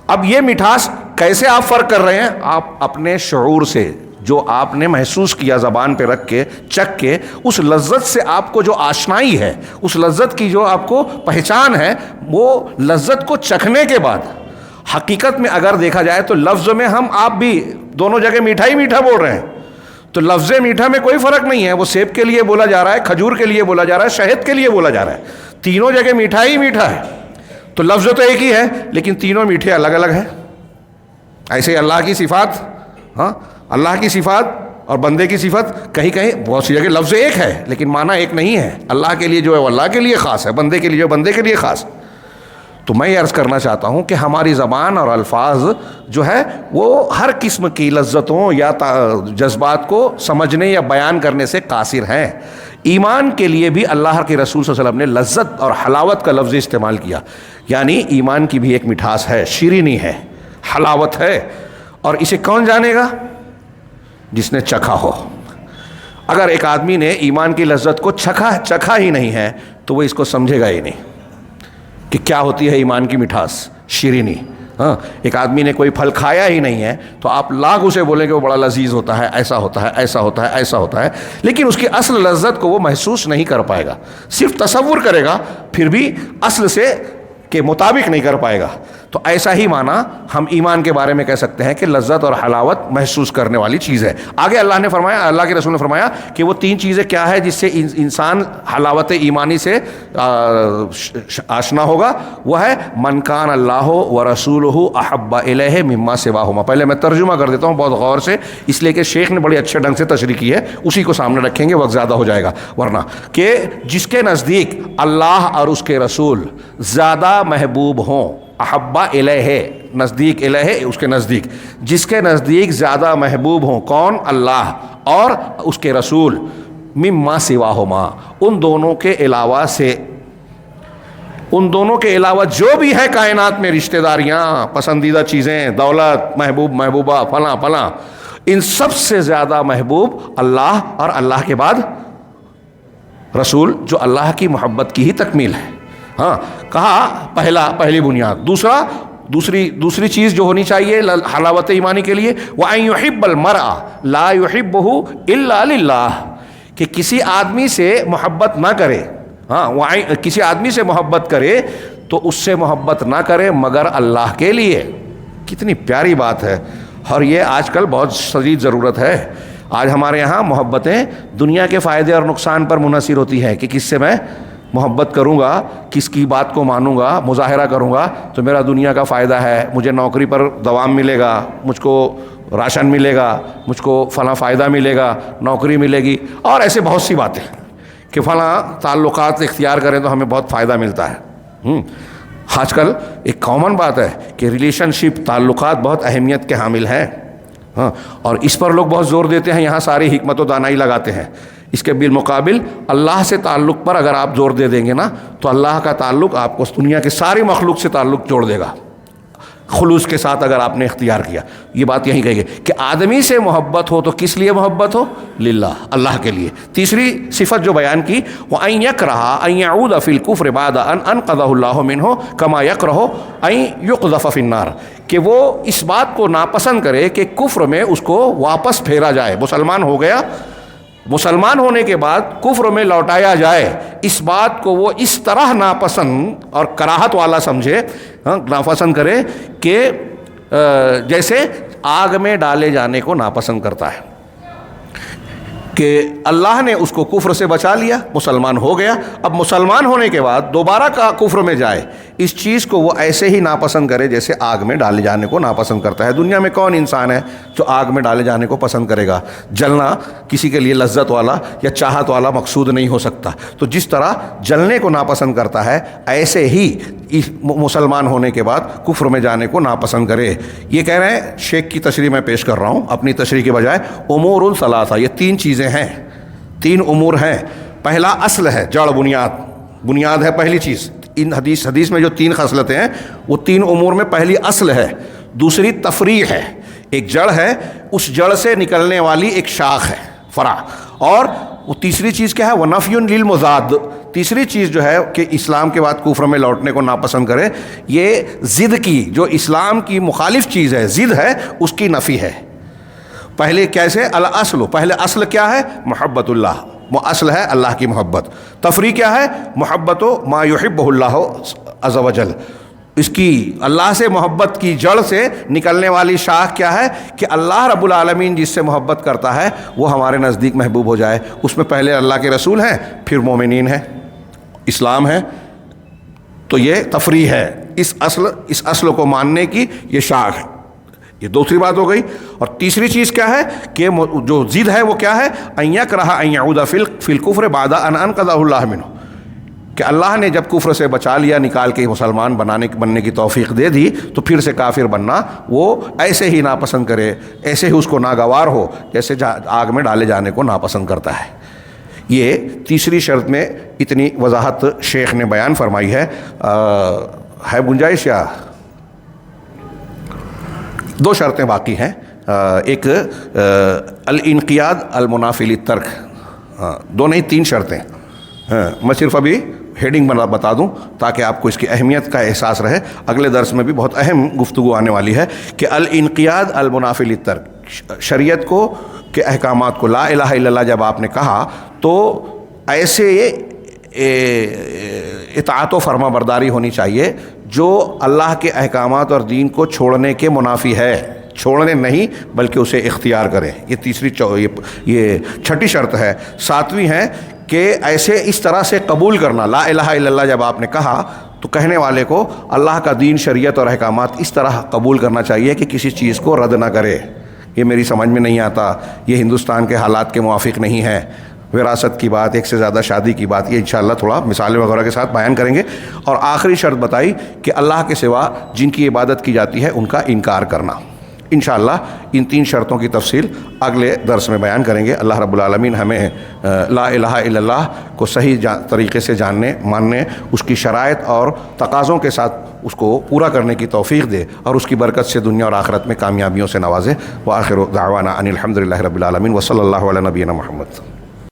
اب یہ مٹھاس کیسے آپ فرق کر رہے ہیں؟ آپ اپنے شعور سے, جو آپ نے محسوس کیا زبان پہ رکھ کے, چکھ کے, اس لذت سے آپ کو جو آشنائی ہے, اس لذت کی جو آپ کو پہچان ہے, وہ لذت کو چکھنے کے بعد حقیقت میں اگر دیکھا جائے تو لفظ میں ہم آپ بھی دونوں جگہ میٹھا ہی میٹھا بول رہے ہیں. تو لفظ میٹھا میں کوئی فرق نہیں ہے, وہ سیب کے لیے بولا جا رہا ہے, کھجور کے لیے بولا جا رہا ہے, شہد کے لیے بولا جا رہا ہے, تینوں جگہ میٹھا ہی میٹھا ہے. تو لفظ تو ایک ہی ہے لیکن تینوں میٹھے الگ الگ ہیں. ایسے اللہ کی صفات, ہاں اللہ کی صفات اور بندے کی صفت, کہیں کہیں بہت سی جگہ لفظ ایک ہے لیکن معنی ایک نہیں ہے. اللہ کے لیے جو ہے وہ اللہ کے لیے خاص ہے, بندے کے لیے جو بندے کے لیے خاص. تو میں یہ عرض کرنا چاہتا ہوں کہ ہماری زبان اور الفاظ جو ہے وہ ہر قسم کی لذتوں یا جذبات کو سمجھنے یا بیان کرنے سے قاصر ہیں۔ ایمان کے لیے بھی اللہ کے رسول صلی اللہ علیہ وسلم نے لذت اور حلاوت کا لفظ استعمال کیا، یعنی ایمان کی بھی ایک مٹھاس ہے، شیرینی ہے، حلاوت ہے، اور اسے کون جانے گا؟ جس نے چکھا ہو۔ اگر ایک آدمی نے ایمان کی لذت کو چکھا ہی نہیں ہے تو وہ اس کو سمجھے گا ہی نہیں کہ کیا ہوتی ہے ایمان کی مٹھاس، شیرینی۔ ہاں، ایک آدمی نے کوئی پھل کھایا ہی نہیں ہے تو آپ لاکھ اسے بولیں کہ وہ بڑا لذیذ ہوتا ہے، ایسا ہوتا ہے، ایسا ہوتا ہے، ایسا ہوتا ہے، لیکن اس کی اصل لذت کو وہ محسوس نہیں کر پائے گا، صرف تصور کرے گا، پھر بھی اصل سے کے مطابق نہیں کر پائے گا۔ تو ایسا ہی معنی ہم ایمان کے بارے میں کہہ سکتے ہیں کہ لذت اور حلاوت محسوس کرنے والی چیز ہے۔ آگے اللہ نے فرمایا، اللہ کے رسول نے فرمایا کہ وہ تین چیزیں کیا ہے جس سے انسان حلاوت ایمانی سے آشنا ہوگا، وہ ہے من کان اللہ و رسولہ احب الیہ مما سواہما۔ پہلے میں ترجمہ کر دیتا ہوں بہت غور سے، اس لیے کہ شیخ نے بڑے اچھے ڈھنگ سے تشریح کی ہے، اسی کو سامنے رکھیں گے، وقت زیادہ ہو جائے گا ورنہ، کہ جس کے نزدیک اللہ اور اس کے رسول زیادہ محبوب ہوں، احبا الیہ، نزدیک الیہ، اس کے نزدیک، جس کے نزدیک زیادہ محبوب ہوں، کون؟ اللہ اور اس کے رسول، مما سواہما، ان دونوں کے علاوہ سے، ان دونوں کے علاوہ جو بھی ہے کائنات میں رشتہ داریاں، پسندیدہ چیزیں، دولت، محبوب محبوبہ، فلاں فلاں، ان سب سے زیادہ محبوب اللہ اور اللہ کے بعد رسول، جو اللہ کی محبت کی ہی تکمیل ہے۔ ہاں، کہا پہلی بنیاد۔ دوسری چیز جو ہونی چاہیے حلاوت ایمانی کے لیے، وَأَن يُحِبَّ الْمَرْءَ لَا يُحِبُّهُ إِلَّا لِلَّهِ، کہ کسی آدمی سے محبت نہ کرے، ہاں، کسی آدمی سے محبت کرے تو اس سے محبت نہ کرے مگر اللہ کے لیے۔ کتنی پیاری بات ہے، اور یہ آج کل بہت شدید ضرورت ہے۔ آج ہمارے یہاں محبتیں دنیا کے فائدے اور نقصان پر منحصر ہوتی ہیں کہ کس سے میں محبت کروں گا، کس کی بات کو مانوں گا، مظاہرہ کروں گا تو میرا دنیا کا فائدہ ہے، مجھے نوکری پر دوام ملے گا، مجھ کو راشن ملے گا، مجھ کو فلاں فائدہ ملے گا، نوکری ملے گی، اور ایسے بہت سی باتیں کہ فلاں تعلقات اختیار کریں تو ہمیں بہت فائدہ ملتا ہے۔ آج کل ایک کامن بات ہے کہ ریلیشن شپ، تعلقات بہت اہمیت کے حامل ہیں، ہاں، اور اس پر لوگ بہت زور دیتے ہیں، یہاں ساری حکمت و دانائی لگاتے ہیں۔ اس کے بالمقابل اللہ سے تعلق پر اگر آپ زور دے دیں گے نا تو اللہ کا تعلق آپ کو دنیا کے ساری مخلوق سے تعلق جوڑ دے گا، خلوص کے ساتھ اگر آپ نے اختیار کیا۔ یہ بات یہیں کہی گئی کہ آدمی سے محبت ہو تو کس لیے محبت ہو؟ للہ، اللہ کے لیے۔ تیسری صفت جو بیان کی، وَأَن يَكْرَهَ أَن يَعُودَ فِي الْكُفْرِ بَعْدَ أَنْ أَنْقَذَهُ اللَّهُ مِنْهُ كَمَا يَكْرَهُ أَن يُقْذَفَ فِي النَّارِ، کہ وہ اس بات کو ناپسند کرے کہ کفر میں اس کو واپس پھیرا جائے، مسلمان ہو گیا، مسلمان ہونے کے بعد کفر میں لوٹایا جائے، اس بات کو وہ اس طرح ناپسند اور کراہت والا سمجھے، ناپسند کرے کہ جیسے آگ میں ڈالے جانے کو ناپسند کرتا ہے، کہ اللہ نے اس کو کفر سے بچا لیا، مسلمان ہو گیا، اب مسلمان ہونے کے بعد دوبارہ کفر میں جائے، اس چیز کو وہ ایسے ہی ناپسند کرے جیسے آگ میں ڈالے جانے کو ناپسند کرتا ہے۔ دنیا میں کون انسان ہے جو آگ میں ڈالے جانے کو پسند کرے گا؟ جلنا کسی کے لیے لذت والا یا چاہت والا مقصود نہیں ہو سکتا، تو جس طرح جلنے کو ناپسند کرتا ہے ایسے ہی مسلمان ہونے کے بعد کفر میں جانے کو ناپسند کرے۔ یہ کہہ رہے ہیں، شیخ کی تشریح میں پیش کر رہا ہوں اپنی تشریح کے بجائے، امور ثلاثہ، یہ تین چیزیں ہیں، تین امور ہیں۔ پہلا اصل ہے، جڑ، بنیاد ہے پہلی چیز۔ ان حدیث میں جو تین خصلتیں ہیں وہ تین امور میں پہلی اصل ہے، دوسری تفریع ہے، ایک جڑ ہے، اس جڑ سے نکلنے والی ایک شاخ ہے، فرع، اور وہ تیسری چیز کیا ہے؟ وہ نفی للمضاد، تیسری چیز جو ہے کہ اسلام کے بعد کفر میں لوٹنے کو ناپسند کرے، یہ ضد کی، جو اسلام کی مخالف چیز ہے، ضد ہے، اس کی نفی ہے۔ پہلے کیسے؟ الاصل، پہلے اصل کیا ہے؟ محبت اللہ، وہ اصل ہے اللہ کی محبت۔ تفریع کیا ہے؟ محبت ما یحبہ اللہ عز وجل، اس کی اللہ سے محبت کی جڑ سے نکلنے والی شاخ کیا ہے کہ اللہ رب العالمین جس سے محبت کرتا ہے وہ ہمارے نزدیک محبوب ہو جائے۔ اس میں پہلے اللہ کے رسول ہیں، پھر مومنین ہیں، اسلام ہے، تو یہ تفریع ہے، اس اصل کو ماننے کی یہ شاخ ہے۔ یہ دوسری بات ہو گئی۔ اور تیسری چیز کیا ہے کہ جو ضد ہے وہ کیا ہے؟ ان یکرہ ان یعود فی الکفر بعد ان انقذہ اللہ منہ، کہ اللہ نے جب کفر سے بچا لیا نکال کے مسلمان بننے کی توفیق دے دی تو پھر سے کافر بننا وہ ایسے ہی ناپسند کرے، ایسے ہی اس کو ناگوار ہو جیسے آگ میں ڈالے جانے کو ناپسند کرتا ہے۔ یہ تیسری شرط میں اتنی وضاحت شیخ نے بیان فرمائی ہے۔ گنجائش یا دو شرطیں باقی ہیں، ایک الانقیاد المنافی للترک، دو نہیں تین شرطیں، میں صرف ابھی ہیڈنگ بتا دوں تاکہ آپ کو اس کی اہمیت کا احساس رہے۔ اگلے درس میں بھی بہت اہم گفتگو آنے والی ہے کہ الانقیاد المنافی للترک، شریعت کو کے احکامات کو، لا الہ الا اللہ جب آپ نے کہا تو ایسے اطاعت و فرما برداری ہونی چاہیے جو اللہ کے احکامات اور دین کو چھوڑنے کے منافی ہے، چھوڑنے نہیں بلکہ اسے اختیار کرے۔ یہ یہ چھٹی شرط ہے۔ ساتویں ہے کہ ایسے اس طرح سے قبول کرنا، لا الہ الا اللہ جب آپ نے کہا تو کہنے والے کو اللہ کا دین، شریعت اور احکامات اس طرح قبول کرنا چاہیے کہ کسی چیز کو رد نہ کرے، یہ میری سمجھ میں نہیں آتا، یہ ہندوستان کے حالات کے موافق نہیں ہے، وراثت کی بات، ایک سے زیادہ شادی کی بات، یہ انشاءاللہ تھوڑا مثالیں وغیرہ کے ساتھ بیان کریں گے۔ اور آخری شرط بتائی کہ اللہ کے سوا جن کی عبادت کی جاتی ہے ان کا انکار کرنا۔ انشاءاللہ ان تین شرطوں کی تفصیل اگلے درس میں بیان کریں گے۔ اللہ رب العالمین ہمیں لا الہ الا اللہ کو صحیح طریقے سے جاننے، ماننے، اس کی شرائط اور تقاضوں کے ساتھ اس کو پورا کرنے کی توفیق دے اور اس کی برکت سے دنیا اور آخرت میں کامیابیوں سے نوازے۔ وآخر دعوانا ان الحمد للہ رب العالمین وصلی اللہ علی نبینا محمد۔